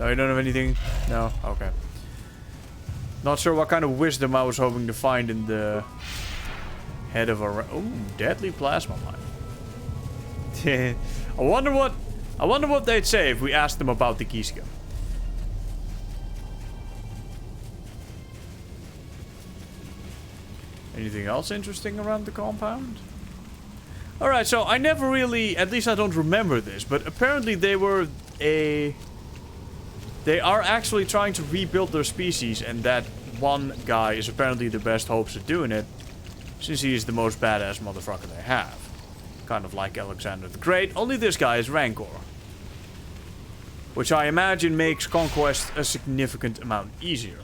No, you don't have anything? No? Okay. Not sure what kind of wisdom I was hoping to find in the head of a... Ooh, deadly plasma mine. I wonder what they'd say if we asked them about the Kiska. Anything else interesting around the compound? Alright, so I never really... At least I don't remember this, but apparently they were a... They are actually trying to rebuild their species, and that one guy is apparently the best hopes of doing it, since he is the most badass motherfucker they have. Kind of like Alexander the Great, only this guy is Rancor. Which I imagine makes conquest a significant amount easier.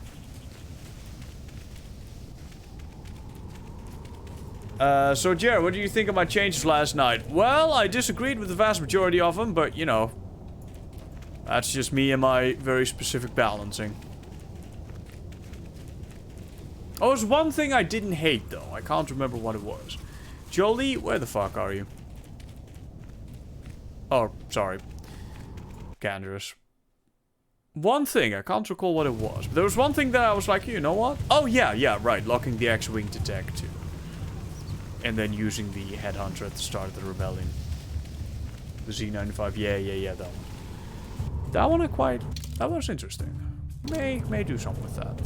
So Jared, what do you think of my changes last night? Well, I disagreed with the vast majority of them, but you know... That's just me and my very specific balancing. Oh, there's one thing I didn't hate, though. I can't remember what it was. Jolie, where the fuck are you? Oh, sorry. Canderous. One thing, I can't recall what it was. But there was one thing that I was like, you know what? Oh, yeah, right. Locking the X-Wing to Tech 2. And then using the Headhunter at the start of the rebellion. The Z95, yeah, that one. That one that was interesting. May do something with that.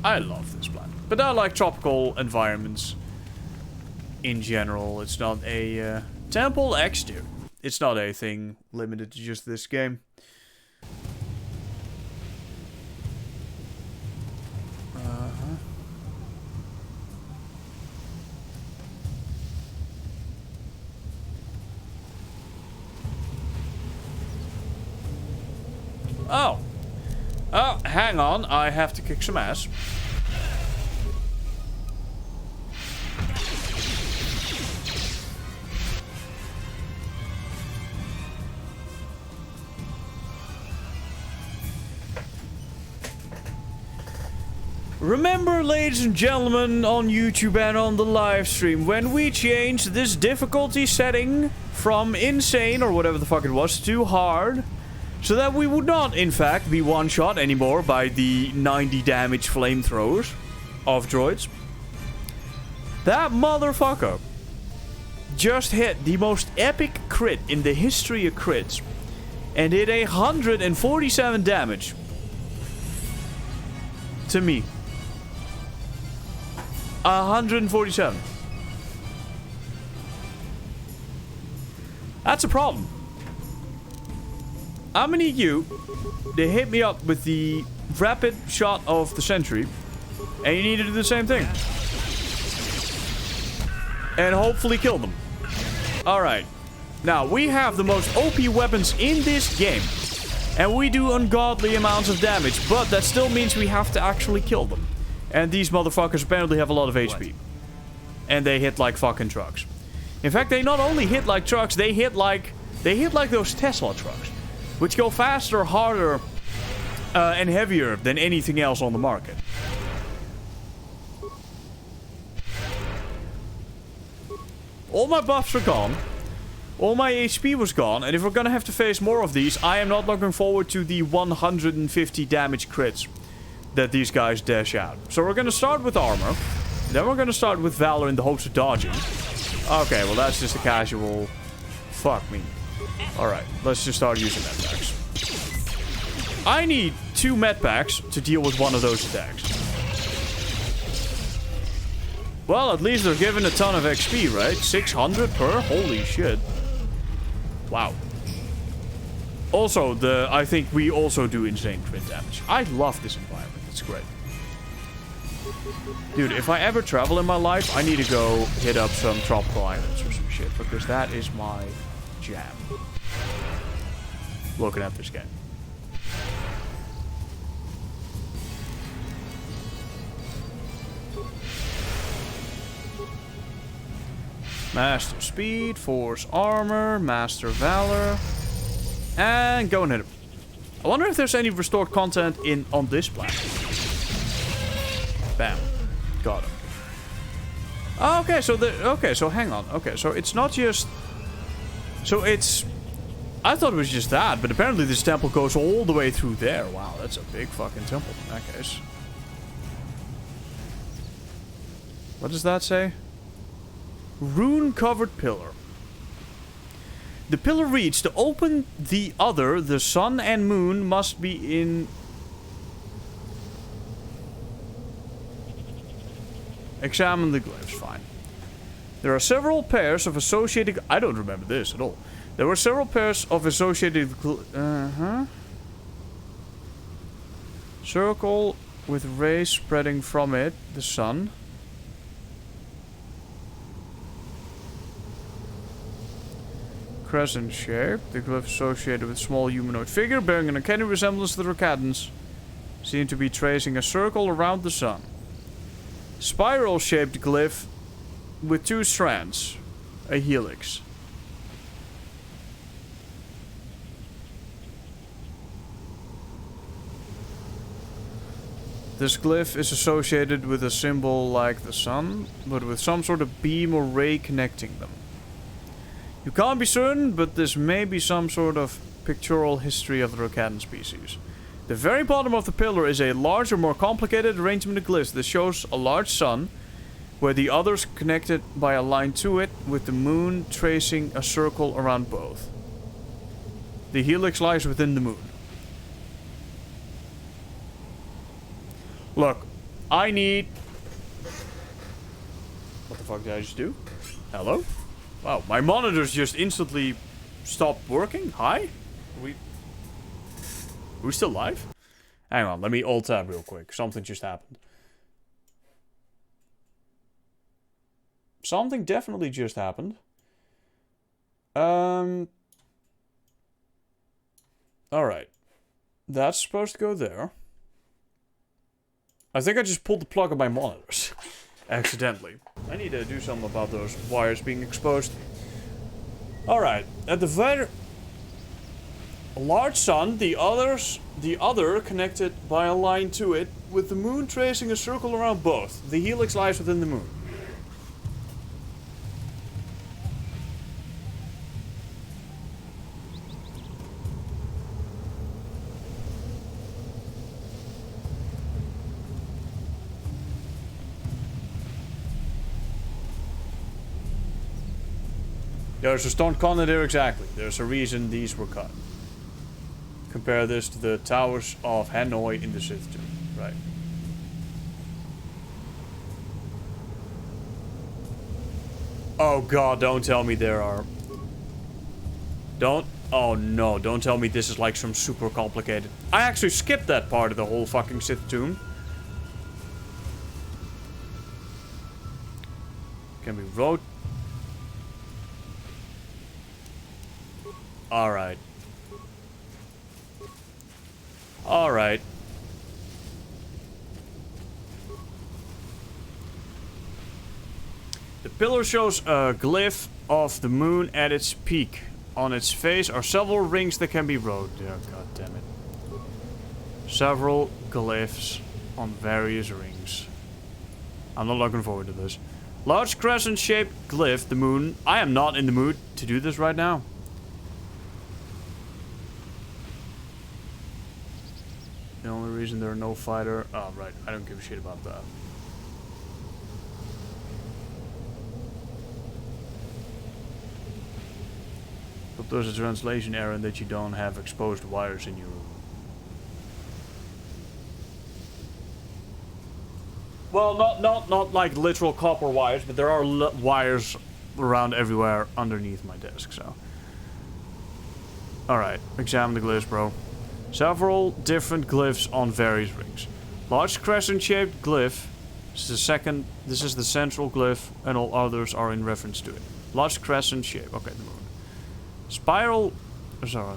I love this planet. But I like tropical environments in general. It's not a Temple X2. It's not a thing limited to just this game. Oh, hang on. I have to kick some ass. Remember, ladies and gentlemen, on YouTube and on the live stream, when we changed this difficulty setting from insane, or whatever the fuck it was, to hard, so that we would not, in fact, be one-shot anymore by the 90 damage flamethrowers of droids. That motherfucker just hit the most epic crit in the history of crits and did 147 damage to me. 147. That's a problem. How many of you, they hit me up with the rapid shot of the sentry, and you need to do the same thing. And hopefully kill them. Alright. Now, we have the most OP weapons in this game. And we do ungodly amounts of damage, but that still means we have to actually kill them. And these motherfuckers apparently have a lot of HP. And they hit like fucking trucks. In fact, they not only hit like trucks, they hit like those Tesla trucks. Which go faster, harder, and heavier than anything else on the market. All my buffs are gone. All my HP was gone. And if we're gonna have to face more of these, I am not looking forward to the 150 damage crits that these guys dash out. So we're gonna start with armor. Then we're gonna start with valor in the hopes of dodging. Okay, well that's just a casual... Fuck me. Alright, let's just start using medpacks. I need 2 medpacks to deal with one of those attacks. Well, at least they're giving a ton of XP, right? 600 per? Holy shit. Wow. Also, I think we also do insane crit damage. I love this environment. It's great. Dude, if I ever travel in my life, I need to go hit up some tropical islands or some shit, because that is my jam. Looking at this game. Master Speed, Force Armor, Master Valor, and go and hit him. I wonder if there's any restored content on this planet. Bam. Got him. Okay, so hang on. Okay, so it's not just... So it's... I thought it was just that, but apparently this temple goes all the way through there. Wow, that's a big fucking temple in that case. What does that say? Rune-covered pillar. The pillar reads, to open the other, the sun and moon must be in... Examine the glyphs, fine. There are several pairs of associated... I don't remember this at all. There were several pairs of associated... Circle with rays spreading from it, the sun. Crescent shape, the glyph associated with small humanoid figure bearing an uncanny resemblance to the Rocadans, seem to be tracing a circle around the sun. Spiral-shaped glyph with 2 strands, a helix. This glyph is associated with a symbol like the sun, but with some sort of beam or ray connecting them. You can't be certain, but this may be some sort of pictorial history of the Rocadan species. The very bottom of the pillar is a larger, more complicated arrangement of glyphs that shows a large sun, where the others connected by a line to it, with the moon tracing a circle around both. The helix lies within the moon. Look, I need... What the fuck did I just do? Hello? Wow, my monitors just instantly stopped working. Hi? Are we still live? Hang on, let me alt tab real quick. Something just happened. Something definitely just happened. Alright. That's supposed to go there. I think I just pulled the plug on my monitors. Accidentally. I need to do something about those wires being exposed. Alright. At the very... A large sun, the other connected by a line to it, with the moon tracing a circle around both. The helix lies within the moon. There's a stone connet there exactly. There's a reason these were cut. Compare this to the towers of Hanoi in the Sith Tomb. Right. Oh god, don't tell me there are... Oh no, don't tell me this is like some super complicated... I actually skipped that part of the whole fucking Sith Tomb. Can we rotate? Alright. Alright. The pillar shows a glyph of the moon at its peak. On its face are several rings that can be rode. Oh, god damn it. Several glyphs on various rings. I'm not looking forward to this. Large crescent-shaped glyph, the moon. I am not in the mood to do this right now. The only reason there are no fighter... Oh, right. I don't give a shit about that. But there's a translation error in that you don't have exposed wires in your room. Well, not like literal copper wires, but there are wires around everywhere underneath my desk, so... Alright, examine the glyphs, bro. Several different glyphs on various rings. Large crescent-shaped glyph. This is the central glyph, and all others are in reference to it. Large crescent shape. Okay, the moon. Spiral. Sorry,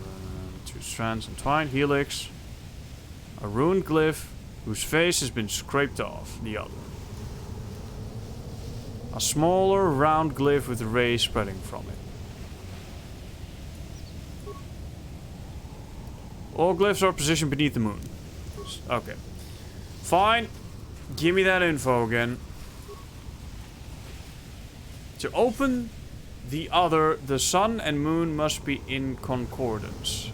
2 strands entwined. Helix. A rune glyph whose face has been scraped off. The other. A smaller round glyph with rays spreading from it. All glyphs are positioned beneath the moon. Okay. Fine. Give me that info again. To open the other, the sun and moon must be in concordance.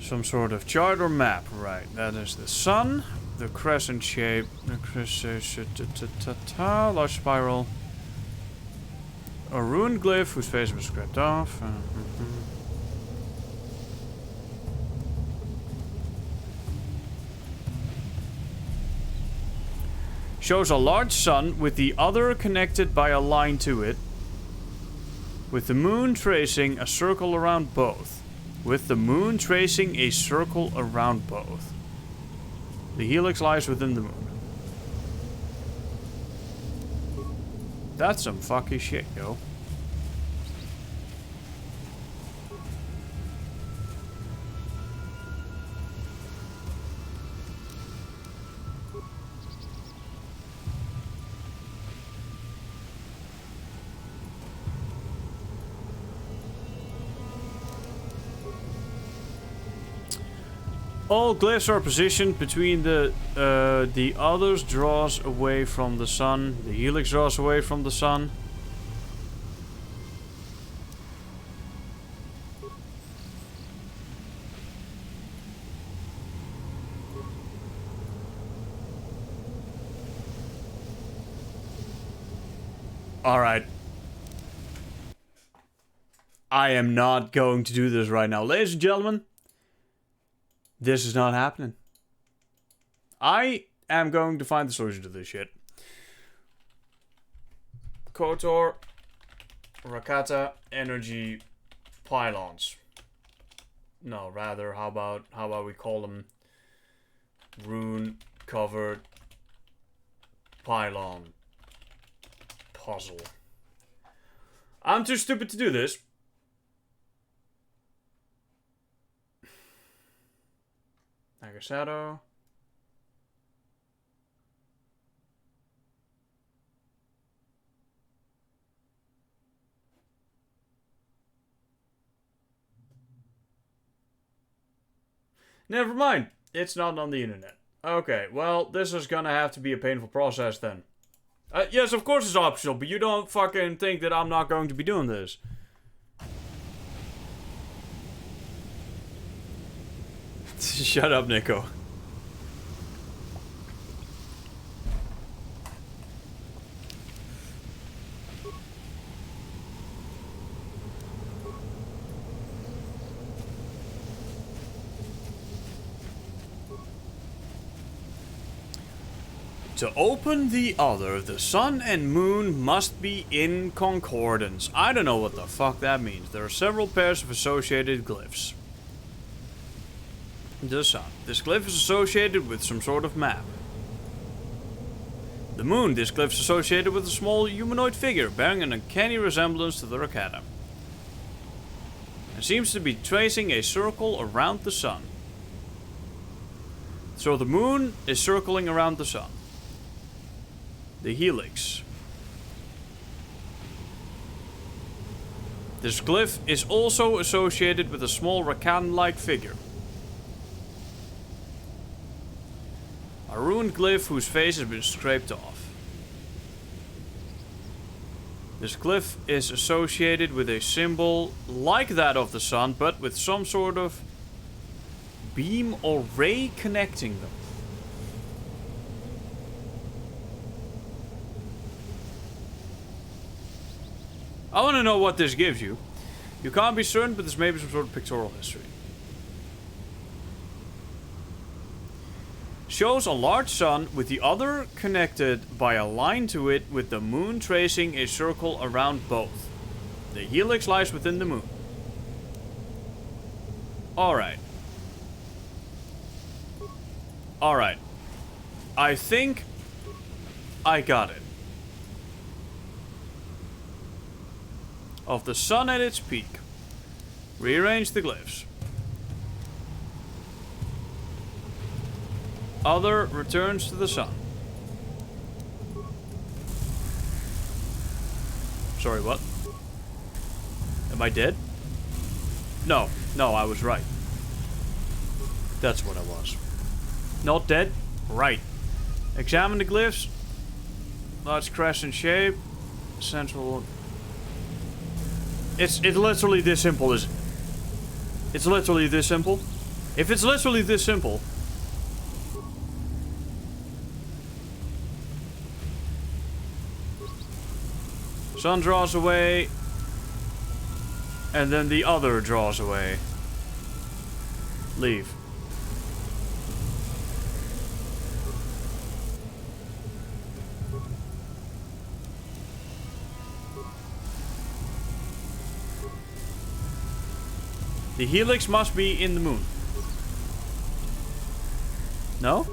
Some sort of chart or map, right? That is the sun, the crescent shape, the large spiral, a rune glyph whose face was scraped off. Shows a large sun with the other connected by a line to it, with the moon tracing a circle around both. With the moon tracing a circle around both. The helix lies within the moon. That's some fucky shit, yo. All glyphs are positioned between the others draws away from the sun. The helix draws away from the sun. Alright. I am not going to do this right now. Ladies and gentlemen, this is not happening. I am going to find the solution to this shit. KOTOR, Rakata, energy pylons. No, rather, how about we call them rune covered pylon puzzle. I'm too stupid to do this. Nagasado. Never mind. It's not on the internet. Okay, well, this is gonna have to be a painful process then. Yes, of course it's optional, but you don't fucking think that I'm not going to be doing this. Shut up, Nico. To open the other, the sun and moon must be in concordance. I don't know what the fuck that means. There are several pairs of associated glyphs. The sun. This glyph is associated with some sort of map. The moon. This glyph is associated with a small humanoid figure bearing an uncanny resemblance to the Rakata. It seems to be tracing a circle around the sun. So the moon is circling around the sun. The helix. This glyph is also associated with a small Rakan-like figure. A ruined glyph whose face has been scraped off. This glyph is associated with a symbol like that of the sun, but with some sort of beam or ray connecting them. I want to know what this gives you. You can't be certain, but this may be some sort of pictorial history. Shows a large sun with the other connected by a line to it, with the moon tracing a circle around both. The helix lies within the moon. Alright. Alright. I think I got it. Of the sun at its peak. Rearrange the glyphs. Other returns to the sun. Sorry, what? Am I dead? No. No, I was right. That's what I was. Not dead? Right. Examine the glyphs. Large crescent shape. Central... It's literally this simple, isn't it? It's literally this simple. If it's literally this simple... Sun draws away. And then the other draws away. Leave. The helix must be in the moon. No?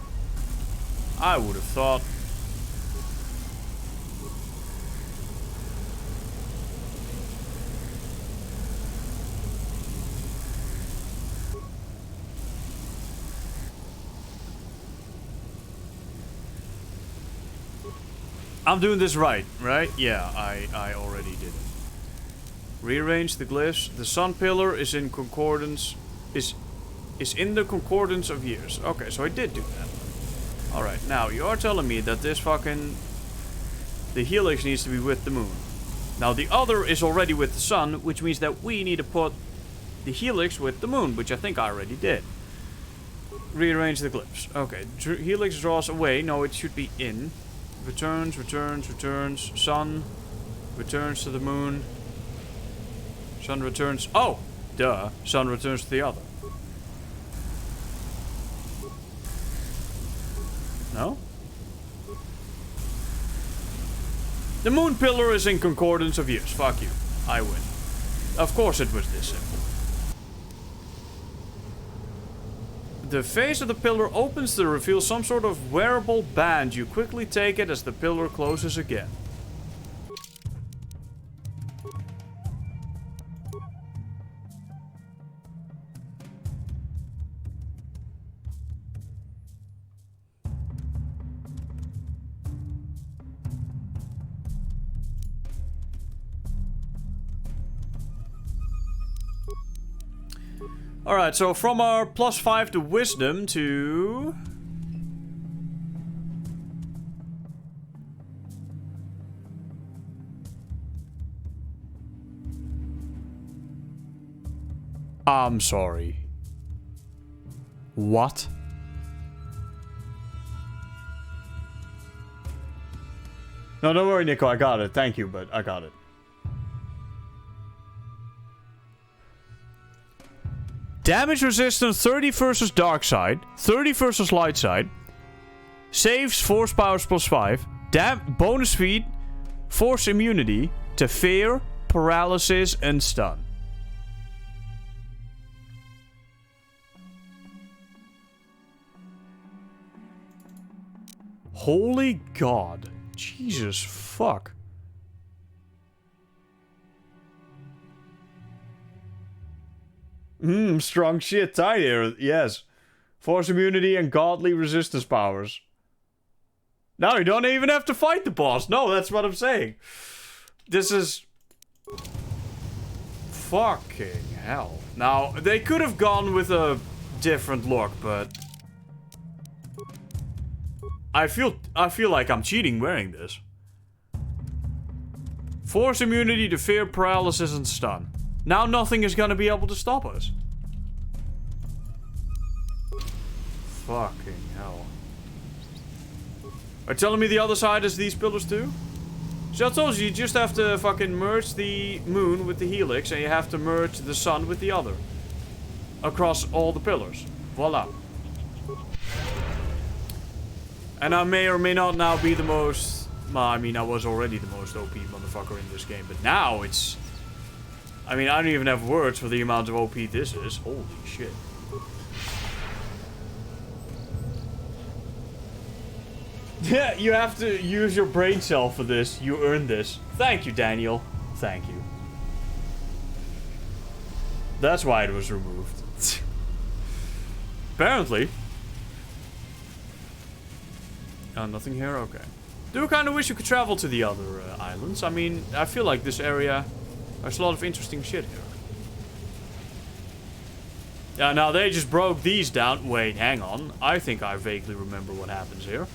I would have thought... I'm doing this right? Yeah, I already did it. Rearrange the glyphs. The sun pillar is in concordance. Is in the concordance of years. Okay, so I did do that. Alright, now you are telling me that this fucking... The helix needs to be with the moon. Now the other is already with the sun, which means that we need to put the helix with the moon, which I think I already did. Rearrange the glyphs. Okay, helix draws away. No, it should be in. Returns, returns, returns. Sun returns to the moon. Sun returns... Oh! Duh. Sun returns to the other. No? The moon pillar is in concordance of years. Fuck you. I win. Of course it was this simple. The face of the pillar opens to reveal some sort of wearable band. You quickly take it as the pillar closes again. Alright, so from our +5 to wisdom to... I'm sorry. What? No, don't worry, Nico, I got it. Thank you, but I got it. Damage resistance 30 versus dark side, 30 versus light side. Saves force powers +5. Bonus speed, force immunity to fear, paralysis, and stun. Holy God. Jesus fuck. Strong shit. Tiny, yes. Force immunity and godly resistance powers. Now you don't even have to fight the boss. No, that's what I'm saying. This is... Fucking hell. Now, they could have gone with a different look, but... I feel like I'm cheating wearing this. Force immunity to fear, paralysis, and stun. Now nothing is gonna be able to stop us. Fucking hell. Are you telling me the other side is these pillars too? So I told you just have to fucking merge the moon with the helix and you have to merge the sun with the other. Across all the pillars. Voila. And I may or may not now be the most... Well, I mean, I was already the most OP motherfucker in this game, but now it's... I mean, I don't even have words for the amount of OP this is. Holy shit. Yeah, you have to use your brain cell for this. You earned this. Thank you, Daniel. Thank you. That's why it was removed. Apparently. Oh, nothing here? Okay. Do kind of wish you could travel to the other islands. I mean, I feel like this area... There's a lot of interesting shit here. Yeah, now they just broke these down. Wait, hang on. I think I vaguely remember what happens here.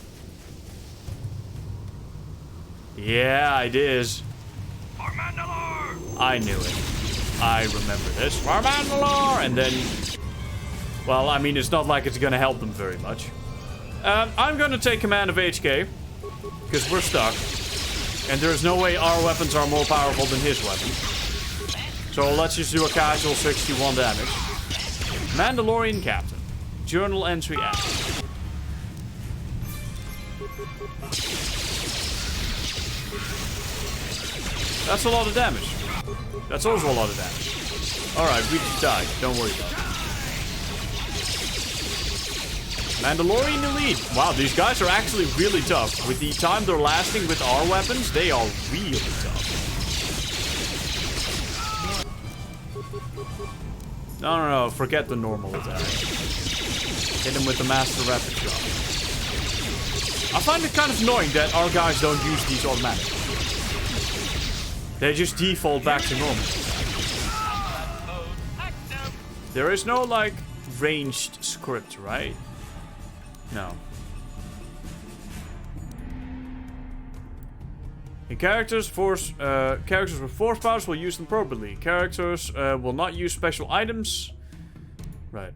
Yeah, it is. For Mandalore! I knew it. I remember this. For Mandalore! And then... Well, I mean, it's not like it's gonna help them very much. I'm gonna take command of HK. Because we're stuck. And there's no way our weapons are more powerful than his weapons. So let's just do a casual 61 damage. Mandalorian Captain. Journal entry added. That's a lot of damage. That's also a lot of damage. Alright, we just died. Don't worry about it. Mandalorian Elite. Wow, these guys are actually really tough. With the time they're lasting with our weapons, they are really tough. No, forget the normal attack. Hit him with the Master Rapid Shot. I find it kind of annoying that our guys don't use these automatically. They just default back to normal. There is no, like, ranged script, right? No. In characters with force powers will use them appropriately. Characters will not use special items. Right.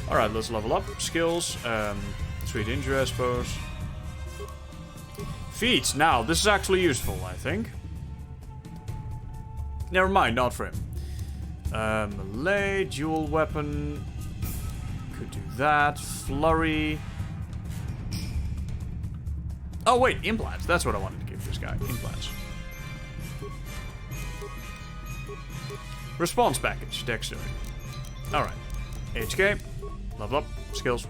Alright, let's level up. Skills. Sweet injury, I suppose. Feats. Now, this is actually useful, I think. Never mind, not for him. Melee, dual weapon. Could do that. Flurry. Oh, wait, implants. That's what I wanted to give this guy. Implants. Response package. Dexterity. Alright. HK. Level up. Skills.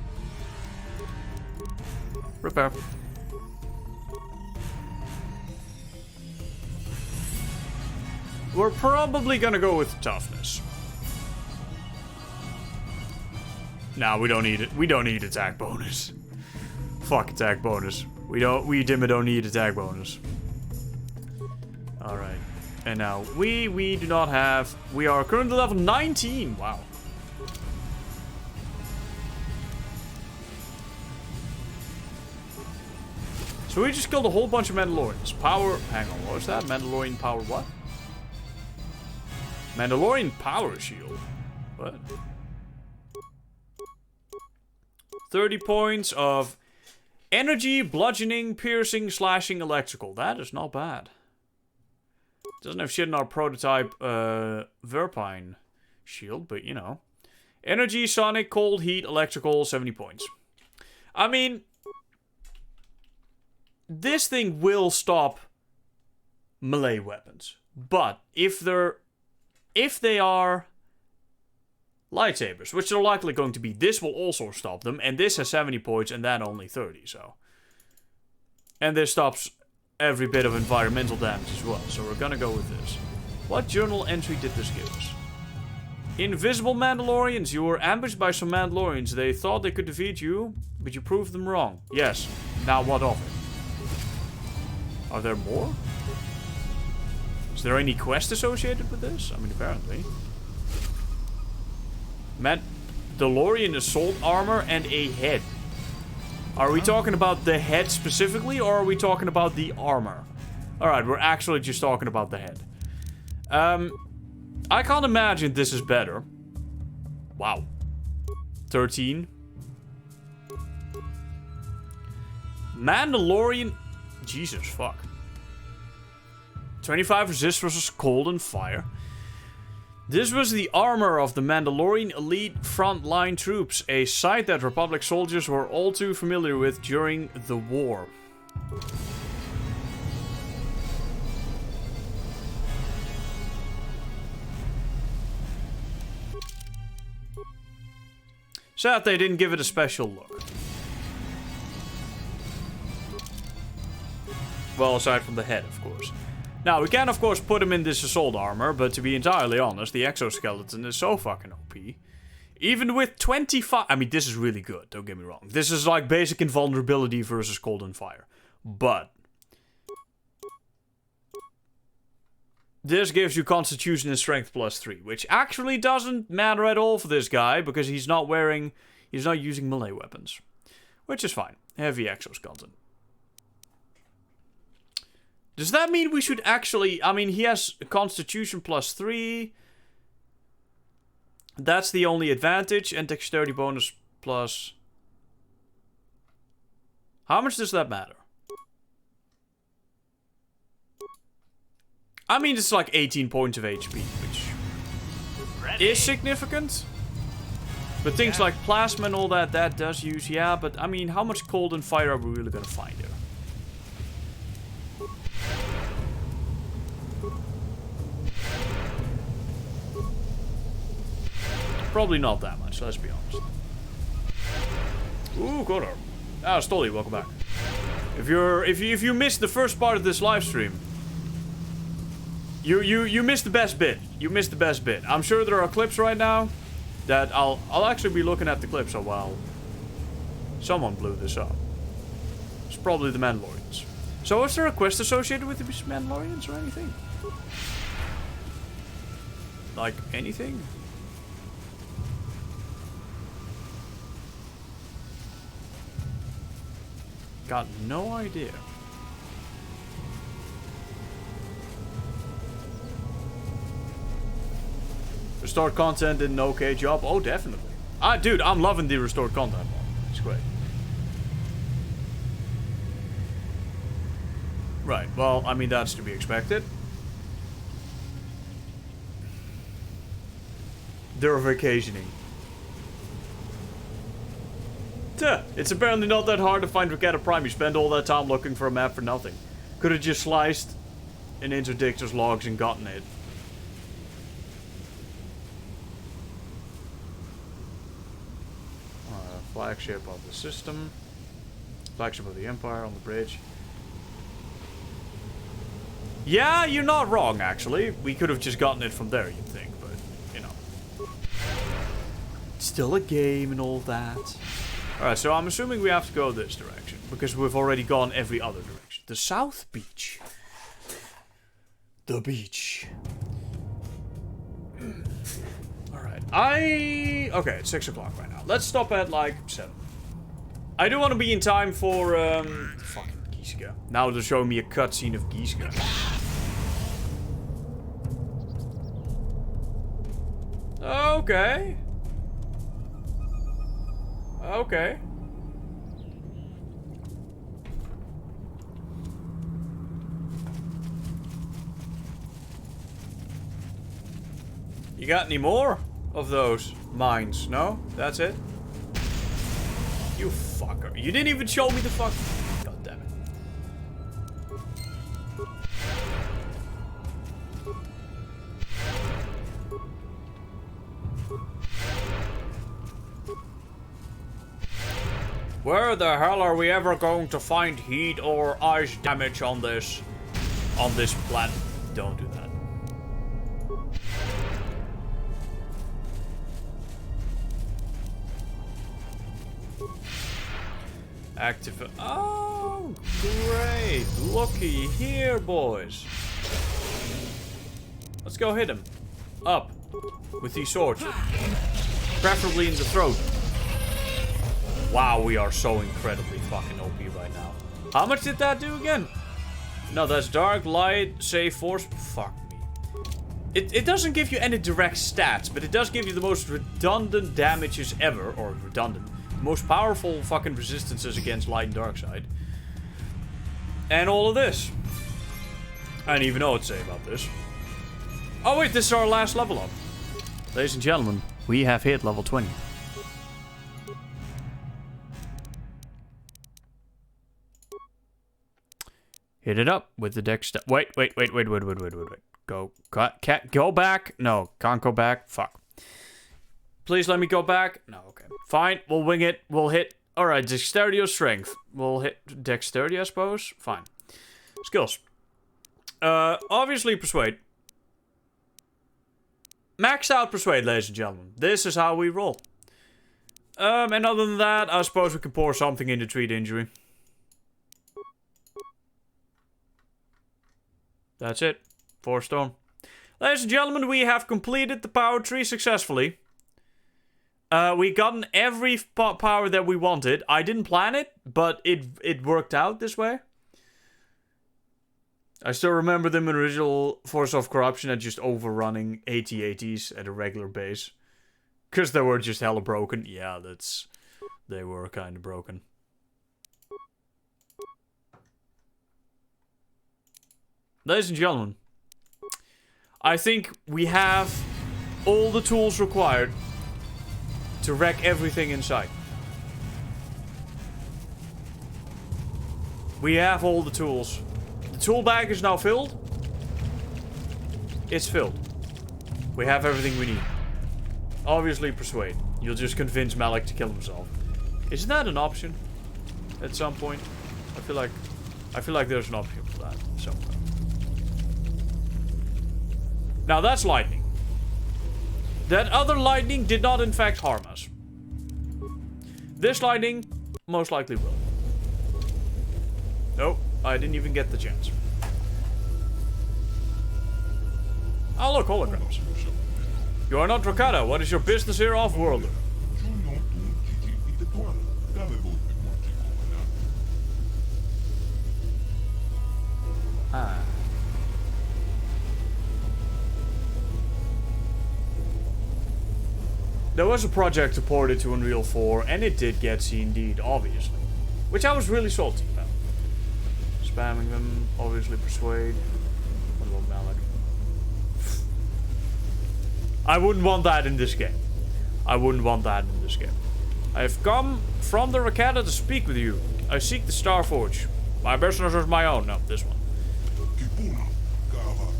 Repair. We're probably gonna go with toughness. Nah, we don't need it. We don't need attack bonus. Fuck attack bonus. We Dimma don't need attack bonus. Alright. And now, we do not have... We are currently level 19. Wow. So we just killed a whole bunch of Mandalorians. Power... Hang on, what was that? Mandalorian power what? Mandalorian power shield. What? 30 points of energy, bludgeoning, piercing, slashing, electrical. That is not bad. Doesn't have shit in our prototype Verpine shield, but you know. Energy, sonic, cold, heat, electrical, 70 points. I mean, this thing will stop melee weapons. But if they are lightsabers, which they're likely going to be, this will also stop them. And this has 70 points and that only 30, so. And this stops every bit of environmental damage as well. So we're gonna go with this. What journal entry did this give us? Invisible Mandalorians. You were ambushed by some Mandalorians. They thought they could defeat you, but you proved them wrong. Yes. Now what of it? Are there more? Is there any quest associated with this? I mean, apparently. Mandalorian assault armor and a head. Are we talking about the head specifically, or are we talking about the armor? Alright, we're actually just talking about the head. I can't imagine this is better. Wow. 13. Mandalorian... Jesus, fuck. 25 resist versus cold and fire. This was the armor of the Mandalorian elite frontline troops, a sight that Republic soldiers were all too familiar with during the war. Sad they didn't give it a special look. Well, aside from the head, of course. Now, we can, of course, put him in this assault armor, but to be entirely honest, the exoskeleton is so fucking OP. Even with 25... I mean, this is really good, don't get me wrong. This is like basic invulnerability versus cold and fire. But this gives you Constitution and Strength +3, which actually doesn't matter at all for this guy, because he's not using melee weapons. Which is fine. Heavy exoskeleton. Does that mean we should actually... I mean, he has Constitution +3. That's the only advantage. And Dexterity bonus plus... How much does that matter? I mean, it's like 18 points of HP, which is significant. But things like plasma and all that, that does use, yeah. But I mean, how much cold and fire are we really gonna find there? Probably not that much, let's be honest. Ooh, Galore. Ah, Stolly, welcome back. If you missed the first part of this live stream, you missed the best bit. You missed the best bit. I'm sure there are clips right now that I'll actually be looking at the clips a while. Someone blew this up. It's probably the Mandalorians. So is there a quest associated with the Mandalorians or anything? Like anything? Got no idea. Restored content did an okay job. Oh, definitely. Dude, I'm loving the restored content one. It's great. Right, well, I mean, that's to be expected. They're vacationing. Tuh, it's apparently not that hard to find Rakata Prime. You spend all that time looking for a map for nothing. Could have just sliced and interdictor's logs and gotten it. Flagship of the system. Flagship of the Empire on the bridge. Yeah, you're not wrong, actually. We could have just gotten it from there, you'd think, but, you know. It's still a game and all that. Alright, so I'm assuming we have to go this direction, because we've already gone every other direction. The South Beach. The beach. Alright, okay, it's 6 o'clock right now. Let's stop at, like, 7. I do want to be in time for, fucking Giesecke. Now they're showing me a cutscene of Giesecke. Okay. Okay. You got any more of those mines? No? That's it? You fucker. You didn't even show me the fuck. God damn it. Where the hell are we ever going to find heat or ice damage on this planet? Don't do that. Active. Oh, great. Looky here, boys. Let's go hit him. Up. With these swords. Preferably in the throat. Wow, we are so incredibly fucking OP right now. How much did that do again? No, that's dark, light, save, force. Fuck me. It doesn't give you any direct stats, but it does give you the most redundant damages ever. Or redundant. Most powerful fucking resistances against light and dark side. And all of this. I don't even know what to say about this. Oh wait, this is our last level up. Ladies and gentlemen, we have hit level 20. Hit it up with the deck stuff. Wait. Go back. No, can't go back. Fuck. Please let me go back. No, okay. Fine, we'll wing it. We'll hit... Alright, dexterity or strength. We'll hit dexterity, I suppose. Fine. Skills. Obviously persuade. Max out persuade, ladies and gentlemen. This is how we roll. And other than that, I suppose we can pour something in to treat injury. That's it. 4 storm. Ladies and gentlemen, we have completed the power tree successfully. We gotten every power that we wanted. I didn't plan it, but it worked out this way. I still remember them original Force of Corruption at just overrunning AT-ATs at a regular base. Because they were just hella broken. Yeah, they were kind of broken. Ladies and gentlemen, I think we have all the tools required to wreck everything in sight. We have all the tools. The tool bag is now filled. It's filled. We have everything we need. Obviously, persuade. You'll just convince Malik to kill himself. Isn't that an option? At some point, I feel like there's an option for that somewhere. Now that's lightning. That other lightning did not in fact harm us. This lightning most likely will. Nope, I didn't even get the chance. Oh look, holograms. You are not Rakata. What is your business here, off-worlder? Ah. There was a project to port it to Unreal 4, and it did get C-indeed, obviously. Which I was really salty about. Spamming them, obviously persuade. What about Malik? I wouldn't want that in this game. I wouldn't want that in this game. I have come from the Rakata to speak with you. I seek the Starforge. My business is my own. No, this one.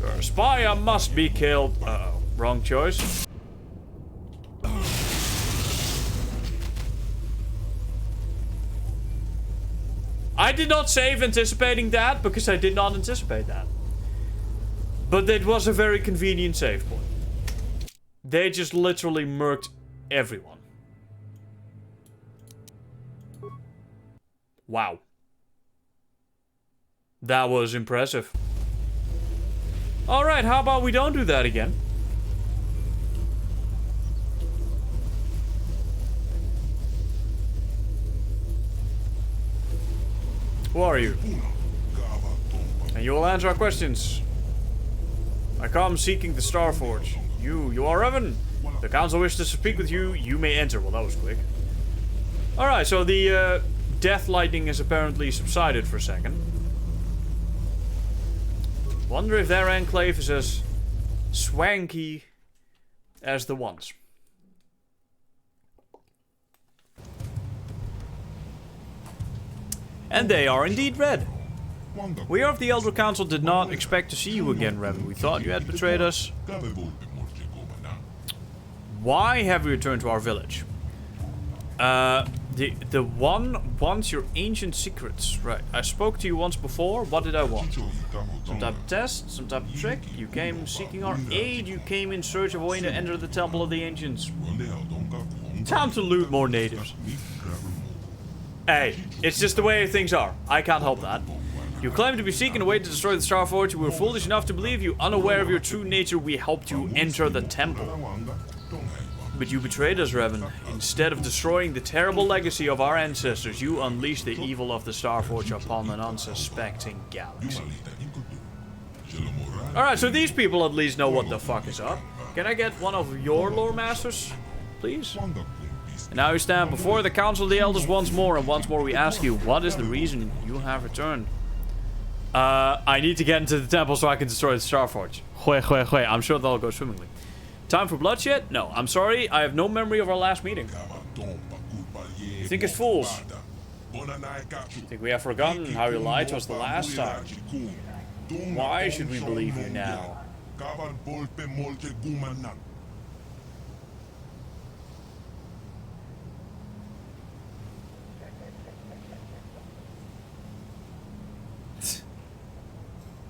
You're a spy, I must be killed. Uh-oh. Wrong choice. I did not save anticipating that, because I did not anticipate that. But it was a very convenient save point. They just literally murked everyone. Wow. That was impressive. Alright, how about we don't do that again? Who are you? And you will answer our questions. I come seeking the Starforge. You are Evan. The council wishes to speak with you. You may enter. Well, that was quick. Alright, so the death lightning has apparently subsided for a second. Wonder if their enclave is as swanky as the ones. And they are indeed red. We of the Elder Council did not expect to see you again, Revan. We thought you had betrayed us. Why have you returned to our village? The one wants your ancient secrets. Right. I spoke to you once before. What did I want? Some type of test? Some type of trick? You came seeking our aid. You came in search of a way to enter the Temple of the Ancients. Time to loot more natives. Hey, it's just the way things are. I can't help that. You claim to be seeking a way to destroy the Starforge. We were foolish enough to believe you. Unaware of your true nature, we helped you enter the temple. But you betrayed us, Revan. Instead of destroying the terrible legacy of our ancestors, you unleashed the evil of the Starforge upon an unsuspecting galaxy. Alright, so these people at least know what the fuck is up. Can I get one of your lore masters, please? And now you stand before the Council of the Elders once more, and once more we ask you, what is the reason you have returned? I need to get into the temple so I can destroy the Starforge. I'm sure that'll go swimmingly. Time for bloodshed? No, I'm sorry, I have no memory of our last meeting. You think it's fools? Think we have forgotten how you lied to us the last time? Why should we believe you now?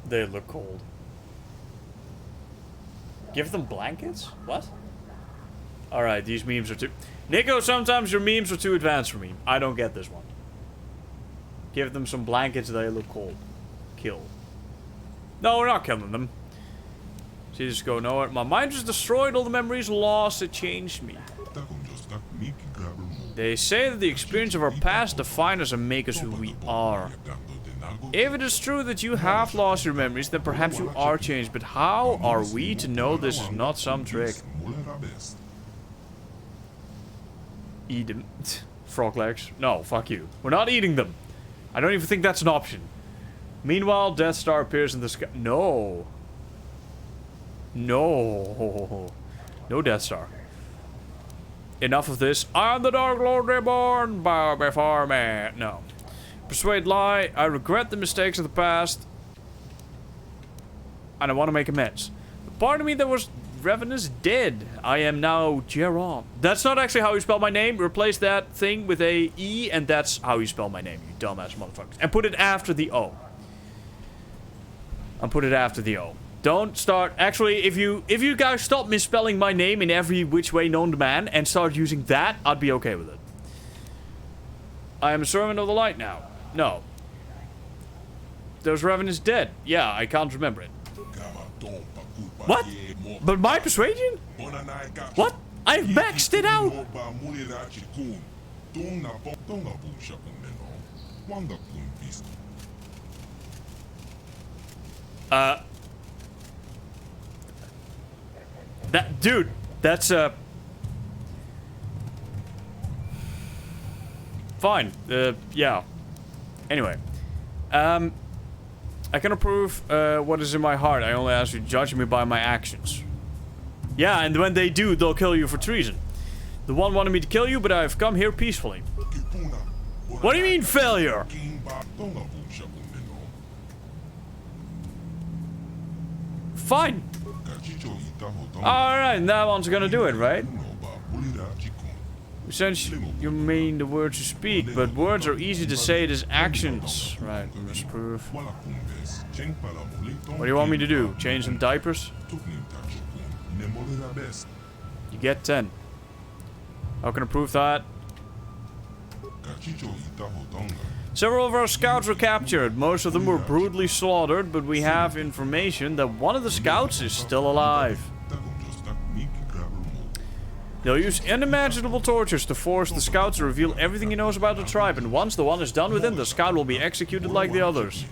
They look cold. Give them blankets? What? Alright, these memes are too... Nico, sometimes your memes are too advanced for me. I don't get this one. Give them some blankets, they look cold. Kill. No, we're not killing them. Jesus, go nowhere. My mind was destroyed, all the memories lost, it changed me. They say that the experience of our past define us and make us who we are. If it is true that you have lost your memories, then perhaps you are changed. But how are we to know this is not some trick? Eat them. Frog legs. No, fuck you. We're not eating them. I don't even think that's an option. Meanwhile, Death Star appears in the sky. No. No. No Death Star. Enough of this. I am the Dark Lord reborn. Bow before me. No. Persuade, lie. I regret the mistakes of the past. And I want to make amends. The part of me that was Revan is dead. I am now Geron. That's not actually how you spell my name. Replace that thing with a E, and that's how you spell my name, you dumbass motherfuckers. And put it after the O. And put it after the O. Don't start... Actually, if you guys stop misspelling my name in every which way known to man and start using that, I'd be okay with it. I am a servant of the light now. No. Those Revan is dead. Yeah, I can't remember it. What? But my persuasion? What? I've maxed it out! Dude, that's, fine. Yeah. Anyway. I can approve, what is in my heart. I only ask you to judge me by my actions. Yeah, and when they do, they'll kill you for treason. The one wanted me to kill you, but I've come here peacefully. What do you mean, failure? Fine. Alright, that one's gonna do it, right? Essentially, you mean the words you speak, but words are easy to say it as actions. Right, let's prove. What do you want me to do? Change some diapers? You get 10. How can I prove that? Several of our scouts were captured. Most of them were brutally slaughtered, but we have information that one of the scouts is still alive. They'll use unimaginable tortures to force the scout to reveal everything he knows about the tribe, and once the one is done with him, the scout will be executed like the others.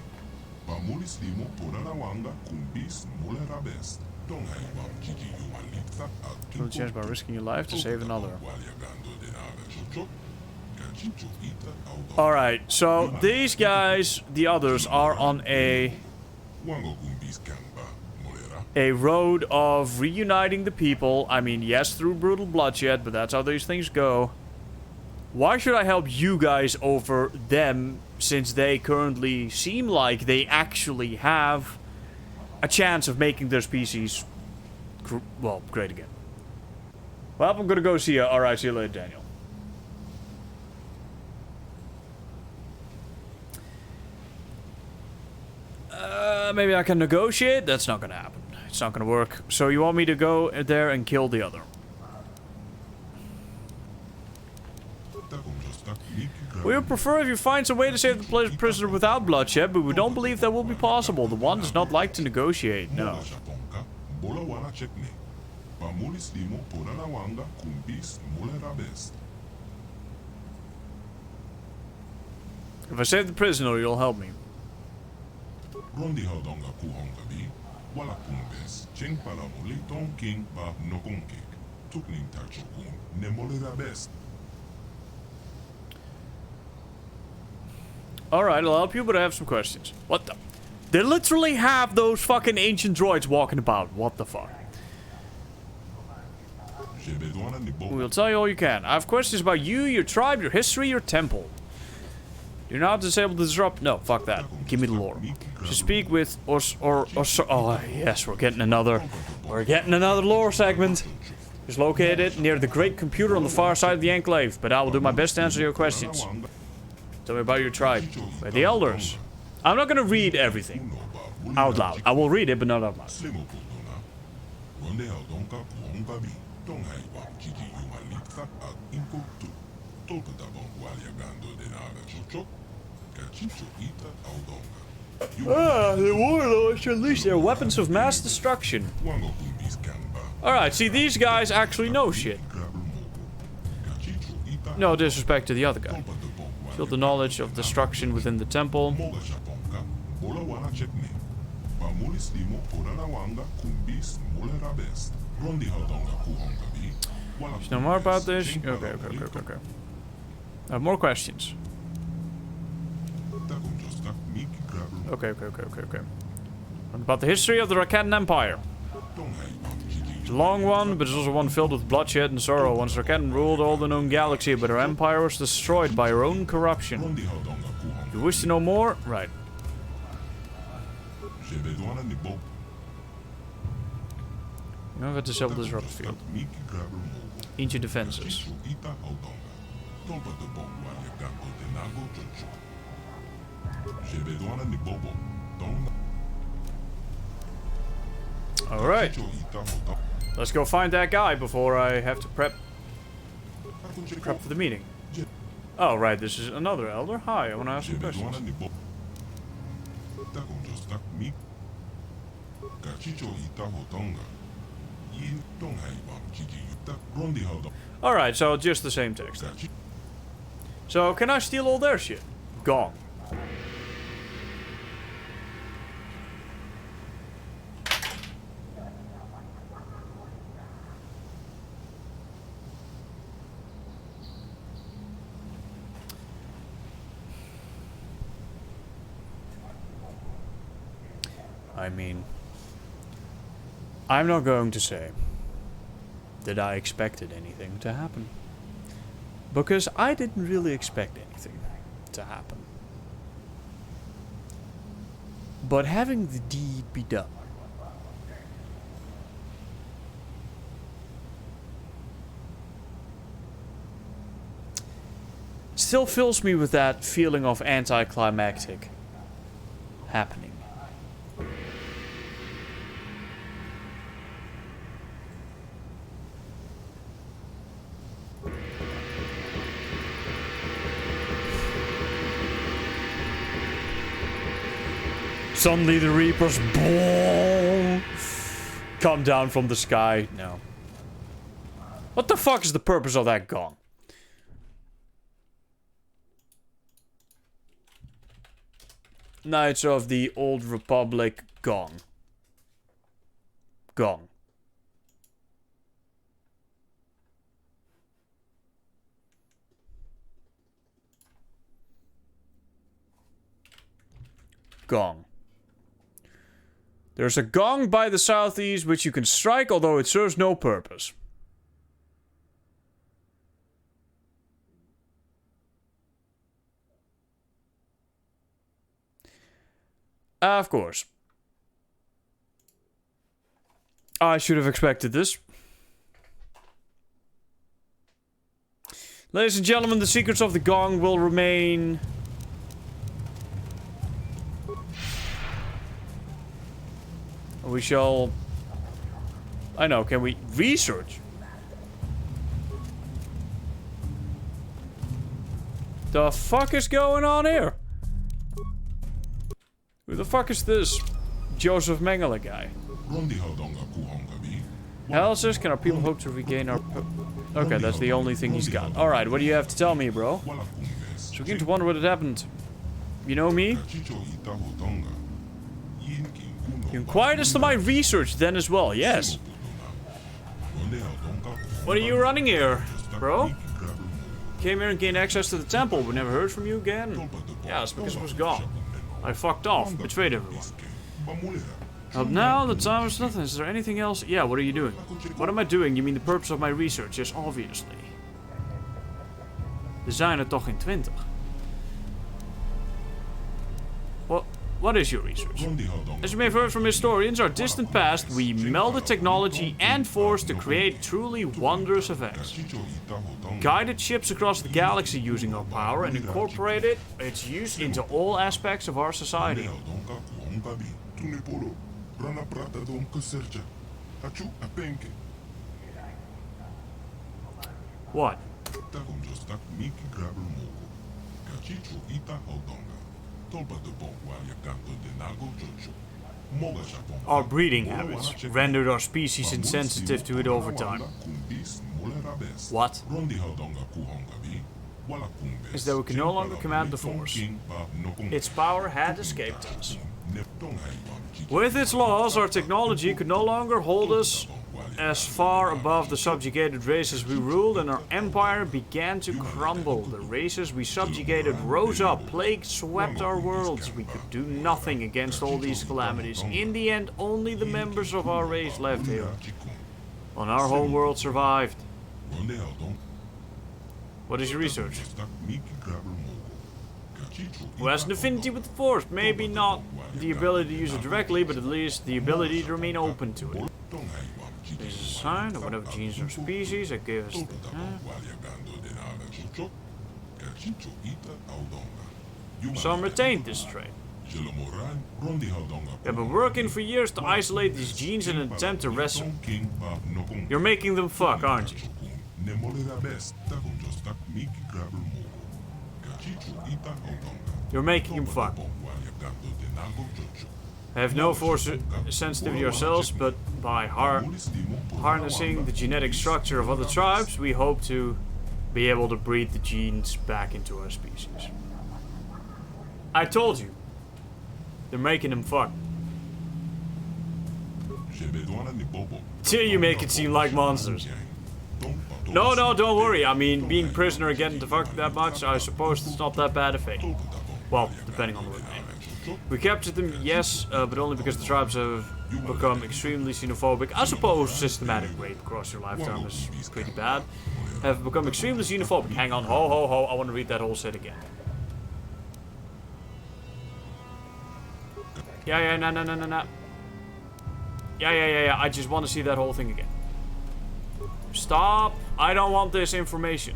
You'll change by risking your life to save another. Alright, so these guys, the others, are on a road of reuniting the people. I mean, yes, through brutal bloodshed, but that's how these things go. Why should I help you guys over them, since they currently seem like they actually have a chance of making their species, well, great again? Well, I'm gonna go see you. Alright, see you later, Daniel. Maybe I can negotiate? That's not gonna happen. It's not gonna work. So you want me to go there and kill the other? We would prefer if you find some way to save the prisoner without bloodshed, but we don't believe that will be possible. The one does not like to negotiate, no. If I save the prisoner, you'll help me. Alright, I'll help you, but I have some questions. What the? They literally have those fucking ancient droids walking about. What the fuck? We'll tell you all you can. I have questions about you, your tribe, your history, your temple. You're not disabled to disrupt. No, fuck that. Give me the lore. To speak with or oh yes, we're getting another lore segment. It's located near the great computer on the far side of the enclave, but I will do my best to answer your questions. Tell me about your tribe. We're the elders. I'm not gonna read everything out loud. I will read it, but not out loud. The warlords unleash their weapons of mass destruction. Alright, see, these guys actually know shit. No disrespect to the other guy. Feel the knowledge of destruction within the temple. There's no more about this? Okay. I have more questions. Okay. What about the history of the Rakatan Empire? It's a long one, but it's also one filled with bloodshed and sorrow. Once Rakatan ruled all the known galaxy, but her empire was destroyed by her own corruption. You wish to know more? Right. You know what to sell this rubber field. Ancient defenses. Alright. Let's go find that guy before I have to prep for the meeting. Oh, right, this is another elder. Hi, I want to ask some questions. Alright, so just the same text then. So, can I steal all their shit? Gone. I mean, I'm not going to say that I expected anything to happen. Because I didn't really expect anything to happen. But having the deed be done still fills me with that feeling of anticlimactic happening. Suddenly the Reapers boom, come down from the sky. No. What the fuck is the purpose of that gong? Knights of the Old Republic gong. Gong. Gong. There's a gong by the southeast which you can strike, although it serves no purpose. Of course. I should have expected this. Ladies and gentlemen, the secrets of the gong will remain... We shall... I know, can we research? The fuck is going on here? Who the fuck is this Joseph Mengele guy? Hell says, can our people hope to regain our... Okay, that's the only thing he's got. Alright, what do you have to tell me, bro? So begin to wonder what had happened. You know me? You inquired as to my research then as well, yes. What are you running here, bro? Came here and gained access to the temple, but never heard from you again? Yeah, it's because it was gone. I fucked off, betrayed everyone. Up now, the time is nothing. Is there anything else? Yeah, what are you doing? What am I doing? You mean the purpose of my research? Yes, obviously. Er zijn er toch geen 20. What is your research? As you may have heard from historians, our distant past, we melded technology and force to create truly wondrous effects. Guided ships across the galaxy using our power and incorporated its use into all aspects of our society. What? Our breeding habits rendered our species insensitive to it over time. What? Is that we can no longer command the Force. Its power had escaped us. With its laws, our technology could no longer hold us as far above the subjugated races we ruled, and our empire began to crumble. The races we subjugated rose up, plague swept our worlds. We could do nothing against all these calamities. In the end, only the members of our race left here. And our home world survived. What is your research? Who has an affinity with the Force? Maybe not the ability to use it directly, but at least the ability to remain open to it. This is a sign of whatever genes or species that gave us the... Some retained this trait. We have been working for years to isolate these genes in an attempt to wrestle. You're making them fuck, aren't you? You're making him fuck. Have no force sensitivity ourselves, but by harnessing the genetic structure of other tribes, we hope to be able to breed the genes back into our species. I told you. They're making him fuck. Till you make it seem like monsters. No, don't worry. I mean, being prisoner and getting to fuck that much, I suppose it's not that bad a fate. Well, depending on the word. We captured them, yes, but only because the tribes have become extremely xenophobic. I suppose systematic rape across your lifetime is pretty bad. Have become extremely xenophobic. Hang on, ho. I want to read that whole set again. Yeah, no. Yeah. I just want to see that whole thing again. Stop. I don't want this information.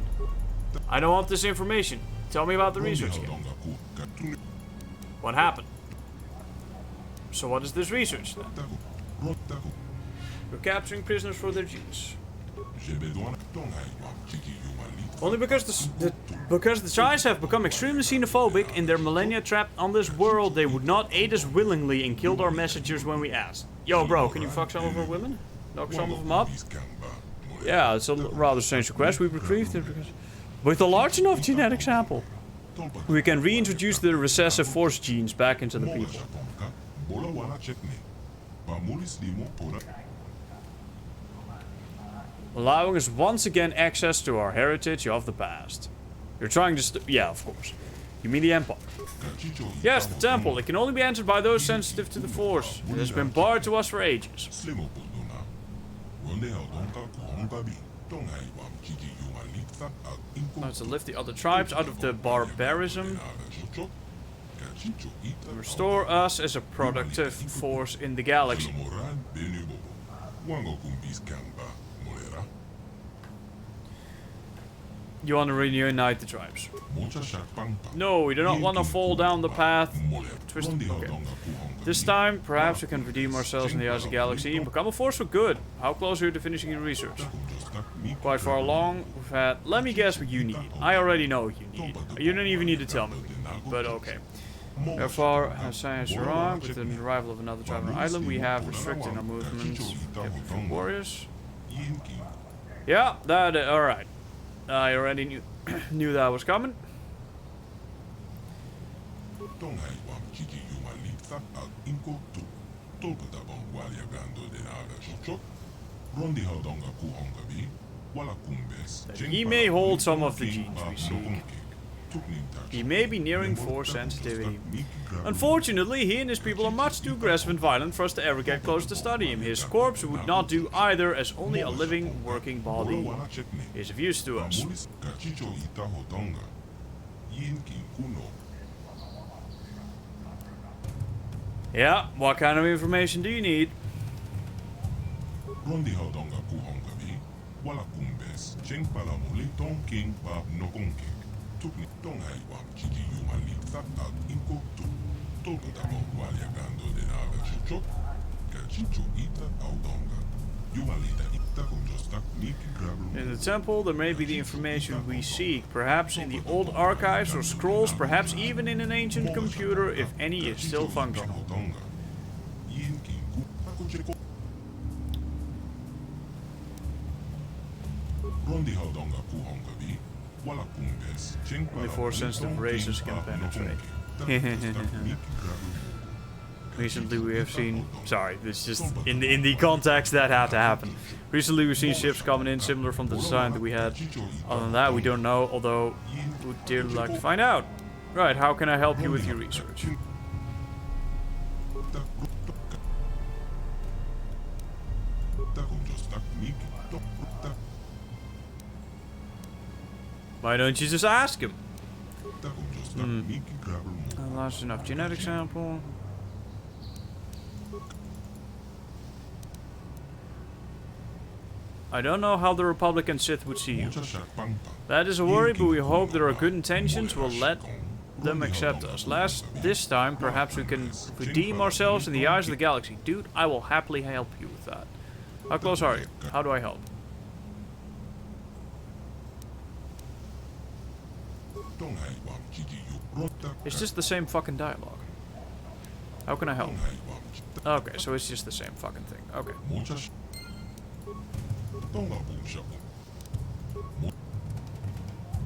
Tell me about the research again. What happened? So what is this research then? We're capturing prisoners for their genes. Only because the Chais have become extremely xenophobic in their millennia trapped on this world, they would not aid us willingly and killed our messengers when we asked. Yo bro, can you fuck some of our women? Knock some of them up? Yeah, it's a rather strange request. We've retrieved it because... With a large enough genetic sample, we can reintroduce the recessive Force genes back into the people. Allowing us once again access to our heritage of the past. You're trying to yeah, of course. You mean the Empire? Yes, the Temple. It can only be entered by those sensitive to the Force. It has been barred to us for ages. Now to lift the other tribes out of the barbarism. Restore us as a productive force in the galaxy. You want to reunite the tribes? No, we do not want to fall down the path. Okay. This time, perhaps we can redeem ourselves in the eyes of the galaxy and become a force for good. How close are you to finishing your research? Quite far along. We've had... Let me guess what you need. I already know what you need. You don't even need to tell me what you need, but okay. Therefore, as science wrong, with the arrival of another tribe on our island, we have restricted our movements. Warriors. Yeah, that... Alright. I already knew that was coming. He may hold some of the genes we seek. He may be nearing Force sensitivity. Unfortunately, he and his people are much too aggressive and violent for us to ever get close to study him. His corpse would not do either, as only a living, working body is of use to us. Yeah, what kind of information do you need? In the temple, there may be the information we seek. Perhaps in the old archives or scrolls, perhaps even in an ancient computer, if any is still functional. Only 4 sensitive races can penetrate. Recently we have seen... Sorry, this is just... In the context that had to happen. Recently we've seen ships coming in similar from the design that we had. Other than that, we don't know, although we would dearly like to find out. Right, how can I help you with your research? Why don't you just ask him? Large enough genetic sample. I don't know how the Republic and Sith would see you. That is a worry, but we hope that our good intentions will let them accept us. This time, perhaps we can redeem ourselves in the eyes of the galaxy. Dude, I will happily help you with that. How close are you? How do I help? It's just the same fucking dialogue. How can I help? Okay, so it's just the same fucking thing. Okay.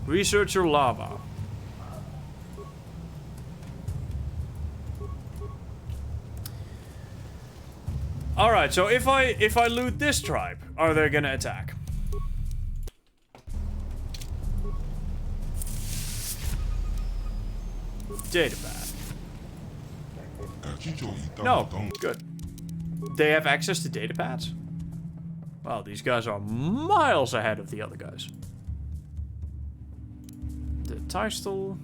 Researcher lava. Alright, so if I loot this tribe, are they gonna attack? Datapad. No, good. They have access to datapads? Wow, these guys are miles ahead of the other guys. The Tystel.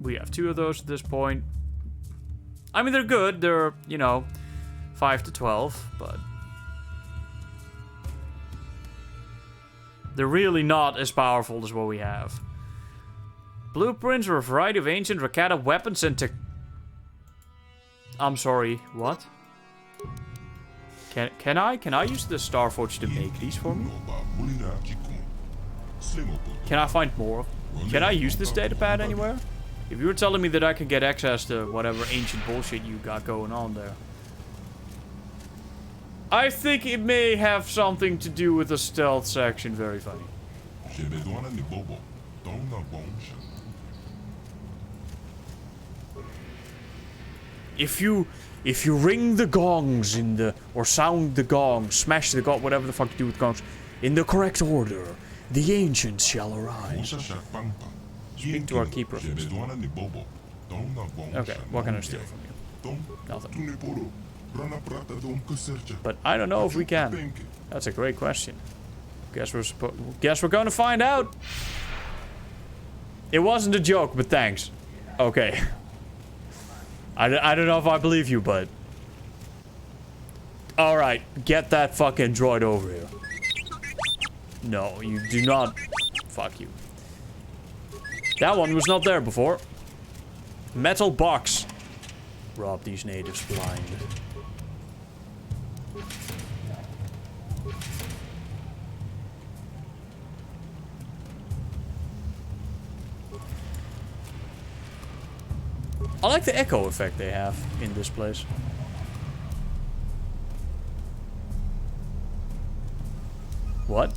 We have 2 of those at this point. I mean, they're good. They're, you know, 5 to 12, but... they're really not as powerful as what we have. Blueprints for a variety of ancient Rakata weapons and I'm sorry, what? Can I use the Starforge to make these for me? Can I find more? Can I use this datapad anywhere? If you were telling me that I could get access to whatever ancient bullshit you got going on there. I think it may have something to do with the stealth section. Very funny. If you ring the gongs in the, or sound the gongs, smash the gong, whatever the fuck you do with gongs, in the correct order, the ancients shall arise. Speak to our keeper. Okay, what can I steal from you? Nothing. But I don't know if we can. That's a great question. Guess we're gonna find out. It wasn't a joke, but thanks. Okay. I don't know if I believe you, but... Alright, get that fucking droid over here. No, you do not... Fuck you. That one was not there before. Metal box. Rob these natives blind. I like the echo effect they have in this place. What?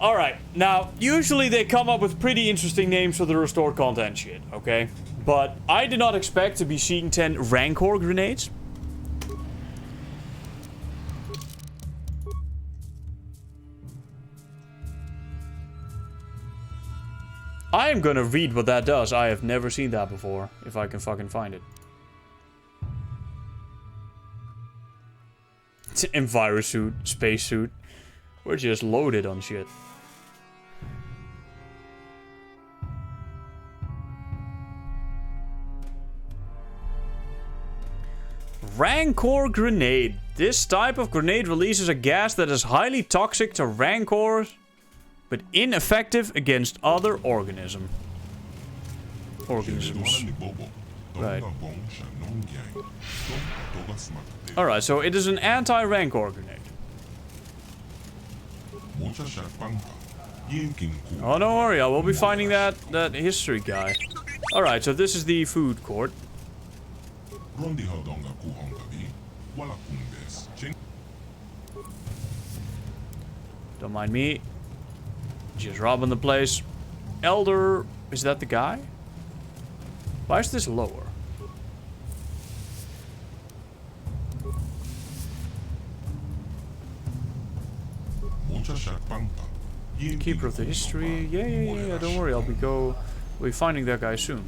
Alright, now, usually they come up with pretty interesting names for the restored content shit, okay? But I did not expect to be seeing 10 Rancor grenades. I am gonna read what that does. I have never seen that before, if I can fucking find it. It's an envirosuit, spacesuit. We're just loaded on shit. Rancor grenade. This type of grenade releases a gas that is highly toxic to Rancors, but ineffective against other organisms. Right. Alright, so it is an anti-rancor grenade. Oh, don't worry, I will be finding that history guy. Alright, so this is the food court. Don't mind me. Just robbing the place. Elder... Is that the guy? Why is this lower? Keeper of the history. Yeah. Don't worry, we'll be finding that guy soon.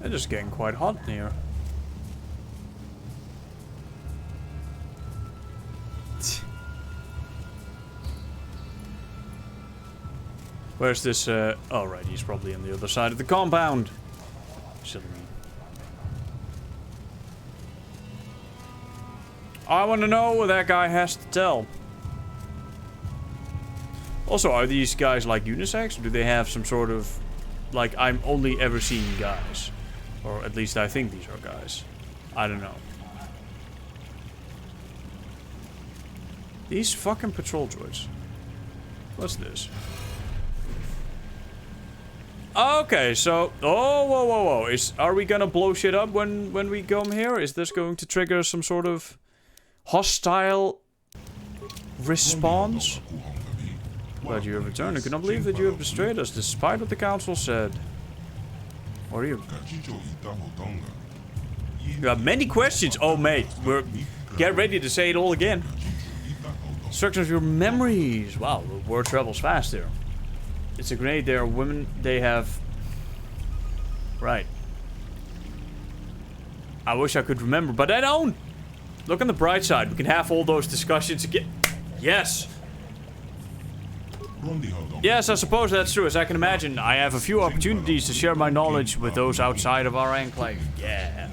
It's just getting quite hot in here. Where's this, oh right, he's probably on the other side of the compound. Silly me. I want to know what that guy has to tell. Also, are these guys like unisex? Or do they have some sort of... Like, I'm only ever seeing guys. Or at least I think these are guys. I don't know. These fucking patrol droids. What's this? Okay, so... Oh, whoa. Are we gonna blow shit up when we come here? Is this going to trigger some sort of hostile response? Glad you have returned. I cannot believe that you have betrayed us, despite what the council said. What are you? You have many questions. Oh, mate. Get ready to say it all again. Instructions of your memories. Wow, the word travels fast here. It's a grenade. They are women. They have... Right. I wish I could remember, but I don't. Look on the bright side. We can have all those discussions again. Yes. Yes, I suppose that's true. As I can imagine, I have a few opportunities to share my knowledge with those outside of our enclave. Yeah.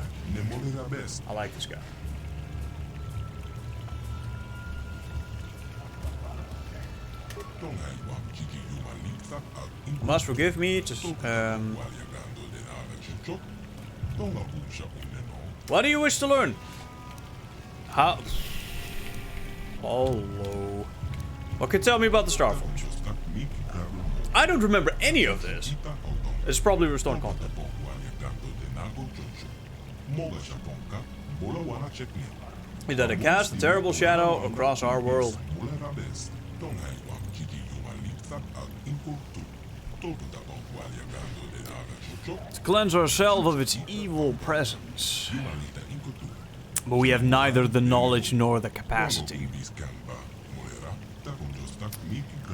I like this guy. You must forgive me. What do you wish to learn? How? Hello. What can you tell me about the Starforge? I don't remember any of this. It's probably restored content. Is that it cast a terrible shadow across our world? To cleanse ourselves of its evil presence. But we have neither the knowledge nor the capacity.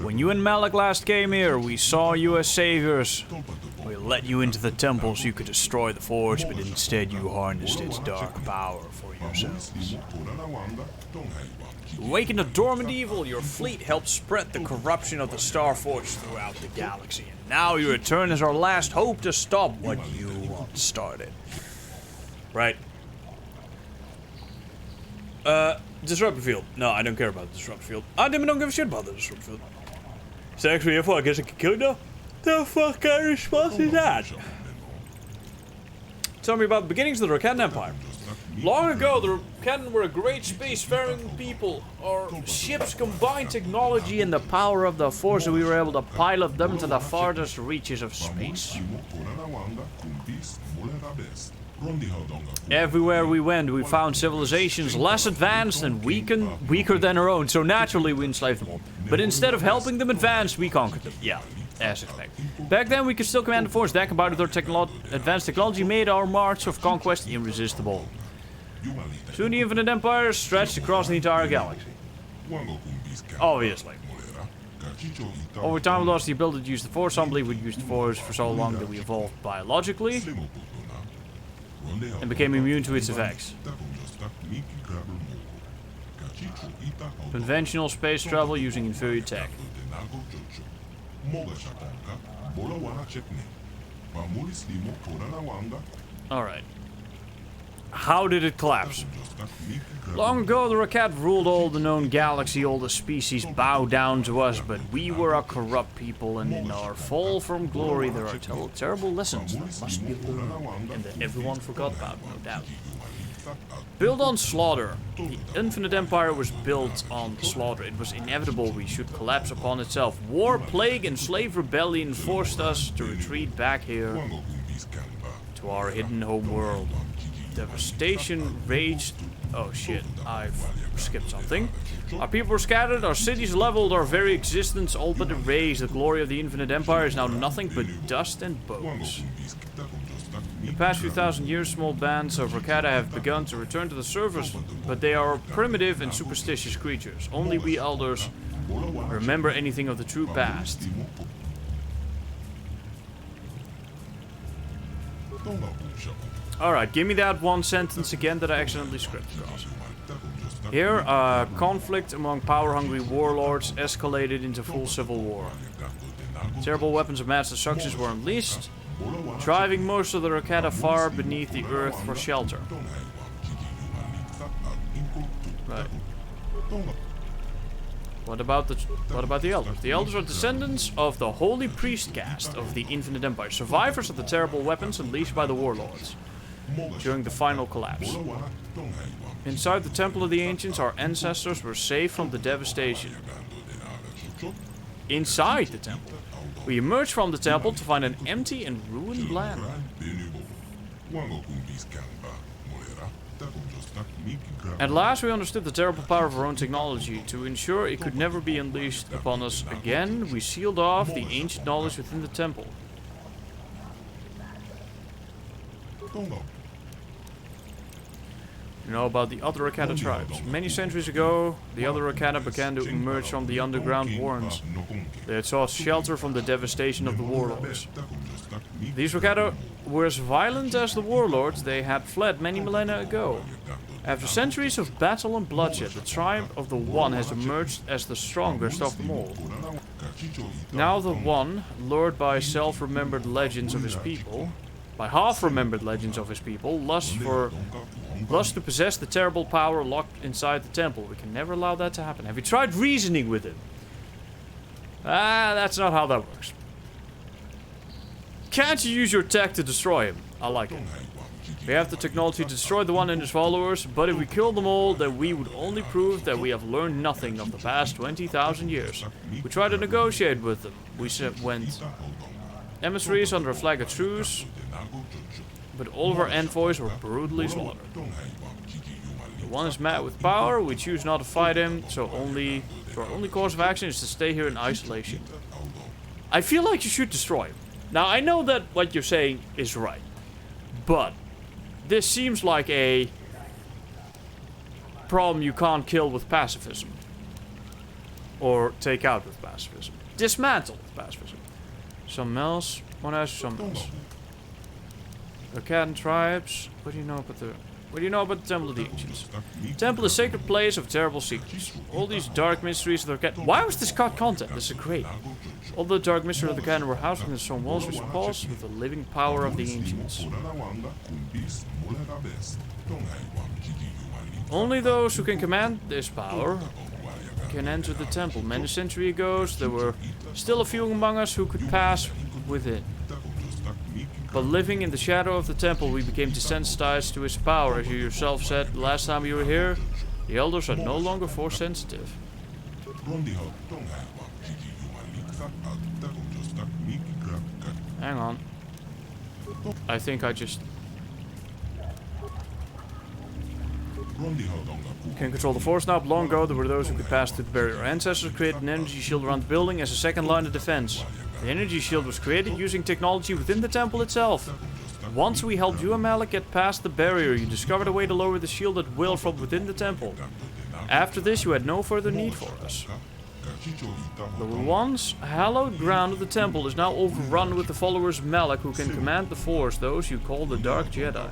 When you and Malak last came here, we saw you as saviors. We let you into the temple so you could destroy the Forge, but instead you harnessed its dark power for yourselves. To awaken the dormant evil, your fleet helped spread the corruption of the Starforge throughout the galaxy. And now you return as our last hope to stop what you once started. Right. Disruptor field. No, I don't care about the disruptor field. I don't give a shit about the disruptor field. Thanks for your I guess I can kill you now. The fuck kind of response is that? Tell me about the beginnings of the Rakatan Empire. Long ago, the Rakatan were a great spacefaring people. Our ships combined technology and the power of the Force, and we were able to pilot them to the farthest reaches of space. Everywhere we went, we found civilizations less advanced and weaker than our own, so naturally we enslaved them all. But instead of helping them advance, we conquered them. Yeah, as expected. Back then, we could still command the Force. That combined with our advanced technology made our march of conquest irresistible. Soon the Infinite Empire stretched across the entire galaxy. Obviously. Over time, we lost the ability to use the Force. Some believe we'd used the Force for so long that we evolved biologically and became immune to its effects. Conventional space travel using inferior tech. Alright. How did it collapse? Long ago, the Rakat ruled all the known galaxy. All the species bowed down to us, but we were a corrupt people, and in our fall from glory, there are terrible lessons that must be learned, and that everyone forgot about, no doubt. Built on slaughter. The infinite empire was built on slaughter. It was inevitable we should collapse upon itself. War, plague, and slave rebellion forced us to retreat back here to our hidden home world. Devastation raged. Oh shit, I've skipped something. Our people were scattered, our cities leveled, our very existence all but erased. The glory of the infinite empire is now nothing but dust and bones. In the past few thousand years, small bands of Rakata have begun to return to the surface, but they are primitive and superstitious creatures. Only we elders remember anything of the true past. Alright, give me that one sentence again that I accidentally scripted across. Here, conflict among power-hungry warlords escalated into full civil war. Terrible weapons of mass destruction were unleashed, driving most of the Rakata far beneath the earth for shelter. Right. What about the elders? The elders are descendants of the holy priest caste of the infinite empire, survivors of the terrible weapons unleashed by the warlords during the final collapse. Inside the temple of the ancients, our ancestors were saved from the devastation. Inside the temple. We emerged from the temple to find an empty and ruined land. At last we understood the terrible power of our own technology. To ensure it could never be unleashed upon us again, we sealed off the ancient knowledge within the temple. You know about the other Rakata tribes. Many centuries ago, the other Rakata began to emerge from the underground warrens. They had sought shelter from the devastation of the warlords. These Rakata were as violent as the warlords. They had fled many millennia ago. After centuries of battle and bloodshed, the tribe of the One has emerged as the strongest of them all. Now the One, lured by self-remembered legends of his people, by half-remembered legends of his people, lusts to possess the terrible power locked inside the temple. We can never allow that to happen. Have you tried reasoning with him? That's not how that works. Can't you use your tech to destroy him? I like it. We have the technology to destroy the One and his followers, but if we kill them all, then we would only prove that we have learned nothing of the past 20,000 years. We tried to negotiate with them. We went emissaries under a flag of truce, but all of our envoys were brutally slaughtered. The One is mad with power, we choose not to fight him, so our only course of action is to stay here in isolation. I feel like you should destroy him. Now, I know that what you're saying is right, but this seems like a problem you can't kill with pacifism. Or take out with pacifism. Dismantle with pacifism. Something else? Want to ask you something else? Rakatan tribes. What do you know about the Temple of the Ancients? Temple is a sacred place of terrible secrets. All these dark mysteries of the Rakatan. Why was this cut content? This is great. All the dark mysteries of the Rakatan were housed within the stone walls, which pulse with the living power of the ancients. Only those who can command this power can enter the temple. Many centuries ago, there were still a few among us who could pass within. But living in the shadow of the temple, we became desensitized to its power. As you yourself said last time you were here, the elders are no longer force sensitive. Hang on. I think I just can control the force now. Long ago, there were those who could pass through the barrier. Our ancestors created an energy shield around the building as a second line of defense. The energy shield was created using technology within the temple itself. Once we helped you and Malik get past the barrier, you discovered a way to lower the shield at will from within the temple. After this, you had no further need for us. The once hallowed ground of the temple is now overrun with the followers of Malik who can command the force, those you call the Dark Jedi.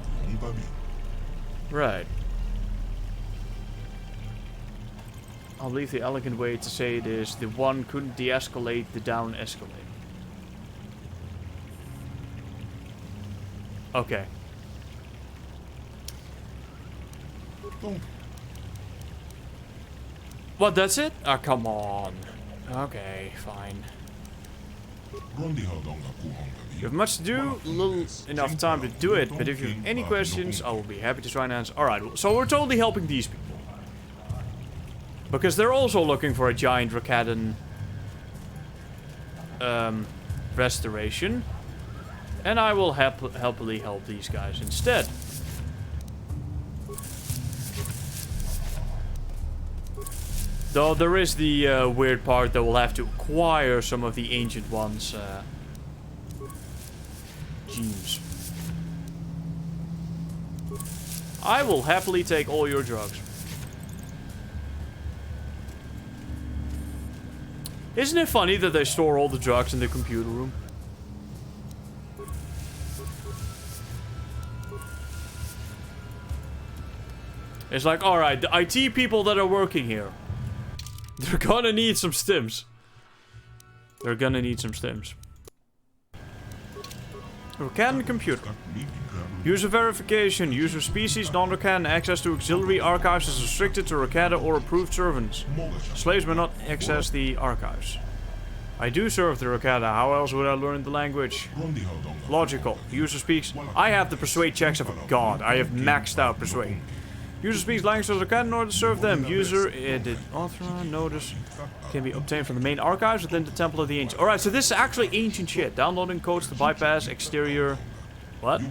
Right. I believe the elegant way to say it is the One couldn't de-escalate, the down escalate. Okay. What, that's it? Ah, come on. Okay, fine. You have much to do, little enough time to do it, but if you have any questions, I will be happy to try and answer. Alright, so we're totally helping these people. Because they're also looking for a giant Rakadan restoration. And I will happily help these guys instead. Though there is the weird part that we'll have to acquire some of the ancient ones' genes. I will happily take all your drugs. Isn't it funny that they store all the drugs in the computer room? It's like, alright, the IT people that are working here, they're gonna need some stims. They're gonna need some stims. Rakadan computer. User verification. User species non-Rakadan. Access to auxiliary archives is restricted to Rakadan or approved servants. Slaves may not access the archives. I do serve the Rakadan. How else would I learn the language? Logical. User speaks. I have the persuade checks of a god. I have maxed out persuade. User speaks language of Rakadan in order to serve them. User edit author notice can be obtained from the main archives within the Temple of the Ancients. Alright, so this is actually ancient shit. Downloading codes to bypass exterior. What?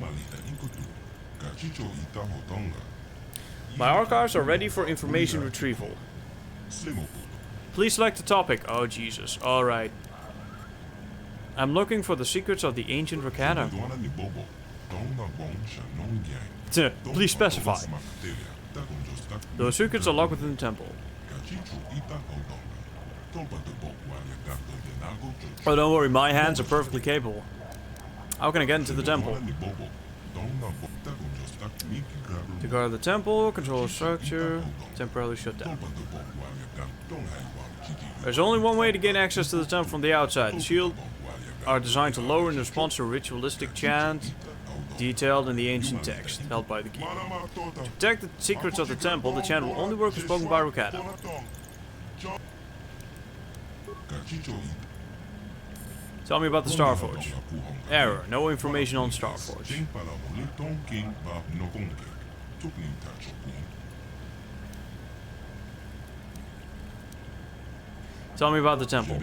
My archives are ready for information retrieval. Please select the topic. Oh, Jesus. Alright. I'm looking for the secrets of the ancient Rakadan. Please specify. Those secrets are locked within the temple. Oh, don't worry, my hands are perfectly capable. How can I get into the temple? To guard the temple, control the structure, temporarily shut down. There's only one way to gain access to the temple from the outside. The shield are designed to lower in response to a ritualistic chant detailed in the ancient text, held by the keeper. To protect the secrets of the temple, the chant will only work when spoken by Rakadan. Tell me about the Starforge. Error. No information on Starforge. Tell me about the temple.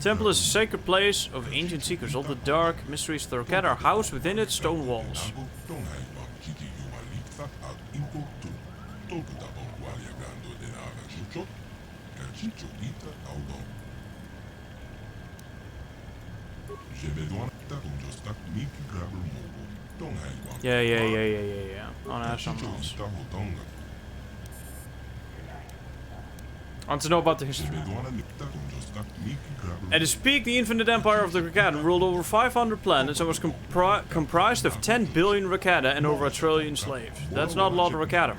Temple is a sacred place of ancient secrets. All the dark mysteries of the Rakadan are housed within its stone walls. Yeah. Oh, no, something else. I want to know about the history. At its peak, the infinite empire of the Rakadan ruled over 500 planets and was comprised of 10 billion Rakadan and over 1 trillion slaves. That's not a lot of Rakadan.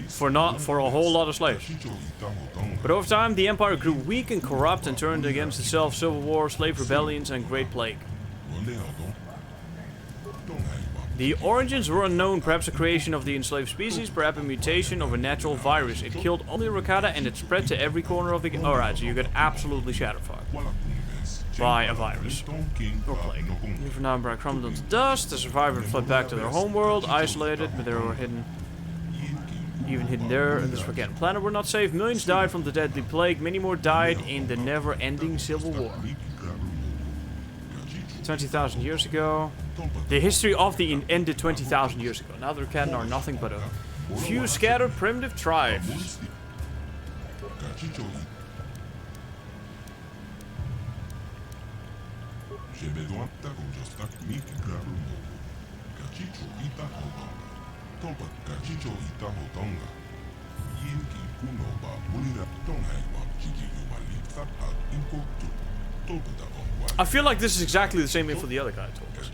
For a whole lot of slaves. But over time, the empire grew weak and corrupt and turned against itself. Civil war, slave rebellions, and Great Plague. The origins were unknown, perhaps a creation of the enslaved species, perhaps a mutation of a natural virus. It killed only Rakadan and it spread to every corner of the... Alright, so you get absolutely shatterfucked by a virus. Or plague. Even for now, Bright crumbled into dust. The survivors fled back to their homeworld, isolated, but they were hidden. Even hidden there in this Rakadan planet were not safe. Millions died from the deadly plague. Many more died in the never-ending civil war. 20,000 years ago. The history of the ended 20,000 years ago. Now the Rakadan are nothing but a few scattered primitive tribes. I feel like this is exactly the same info the other guy told us.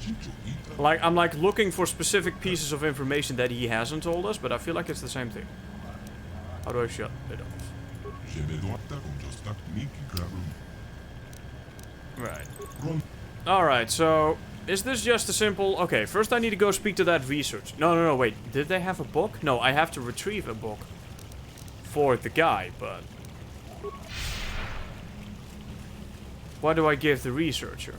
Like, I'm like looking for specific pieces of information that he hasn't told us, but I feel like it's the same thing. How do I shut it off? Right. Alright, so... Is this just a simple... Okay, first I need to go speak to that research. No, wait. Did they have a book? No, I have to retrieve a book. For the guy, but... What do I give the researcher?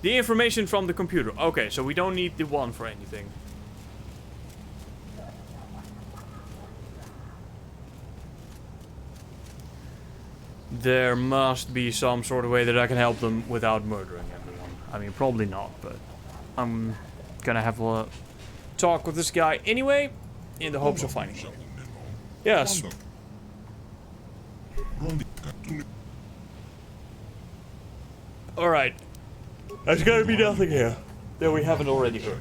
The information from the computer. Okay, so we don't need the one for anything. There must be some sort of way that I can help them without murdering everyone. I mean, probably not, but I'm gonna have a talk with this guy anyway, in the hopes of finding him. Yes. Alright. There's gotta be nothing here that we haven't already heard.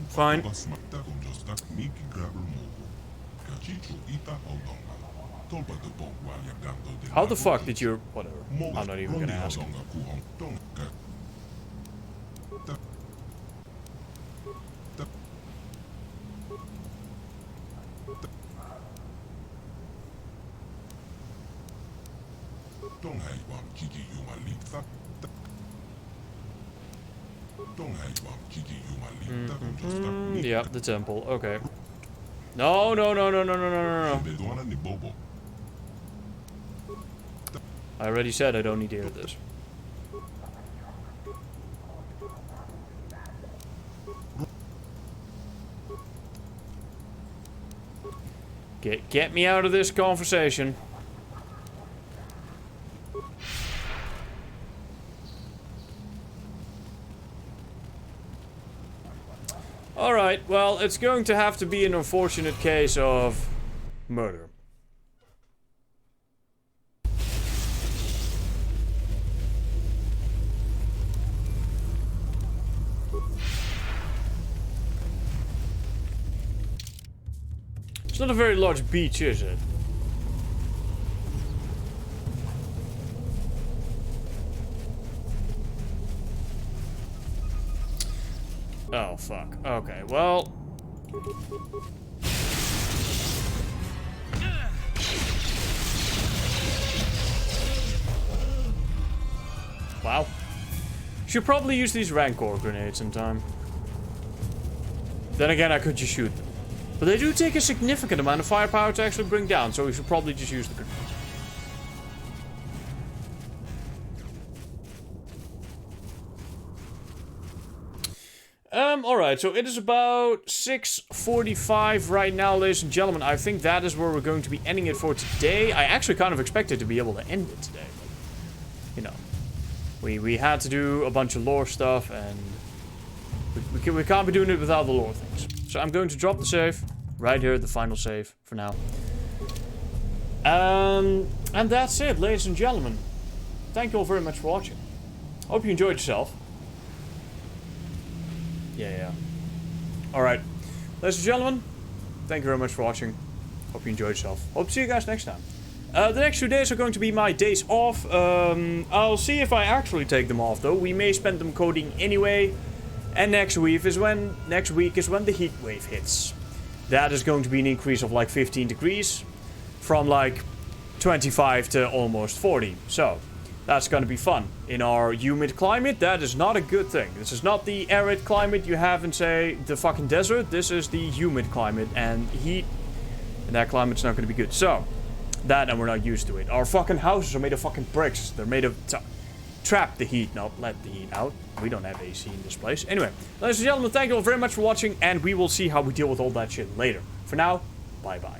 Fine. How the fuck did you... Whatever. I'm not even gonna ask. Yeah, the temple. Okay. No. I already said I don't need to hear this. Get me out of this conversation. Alright, well, it's going to have to be an unfortunate case of murder. It's not a very large beach, is it? Oh, fuck. Okay, well... Wow. Should probably use these Rancor grenades in time. Then again, I could just shoot them. But they do take a significant amount of firepower to actually bring down, so we should probably just use the grenades. Alright, so it is about 6:45 right now, ladies and gentlemen. I think that is where we're going to be ending it for today. I actually kind of expected to be able to end it today, but, you know, we had to do a bunch of lore stuff, and we can't be doing it without the lore things. So I'm going to drop the save right here, the final save for now. And that's it, ladies and gentlemen. Thank you all very much for watching. Hope you enjoyed yourself. Yeah. Alright. Ladies and gentlemen, thank you very much for watching. Hope you enjoyed yourself. Hope to see you guys next time. The next 2 days are going to be my days off. I'll see if I actually take them off, though. We may spend them coding anyway. And next week is when the heat wave hits. That is going to be an increase of like 15 degrees. From like 25 to almost 40. So, that's going to be fun. In our humid climate, that is not a good thing. This is not the arid climate you have in, say, the fucking desert. This is the humid climate, and heat in that climate's not going to be good. So, that, and we're not used to it. Our fucking houses are made of fucking bricks. They're made of... trap the heat, not let the heat out. We don't have AC in this place. Anyway, ladies and gentlemen, thank you all very much for watching, and we will see how we deal with all that shit later. For now, bye-bye.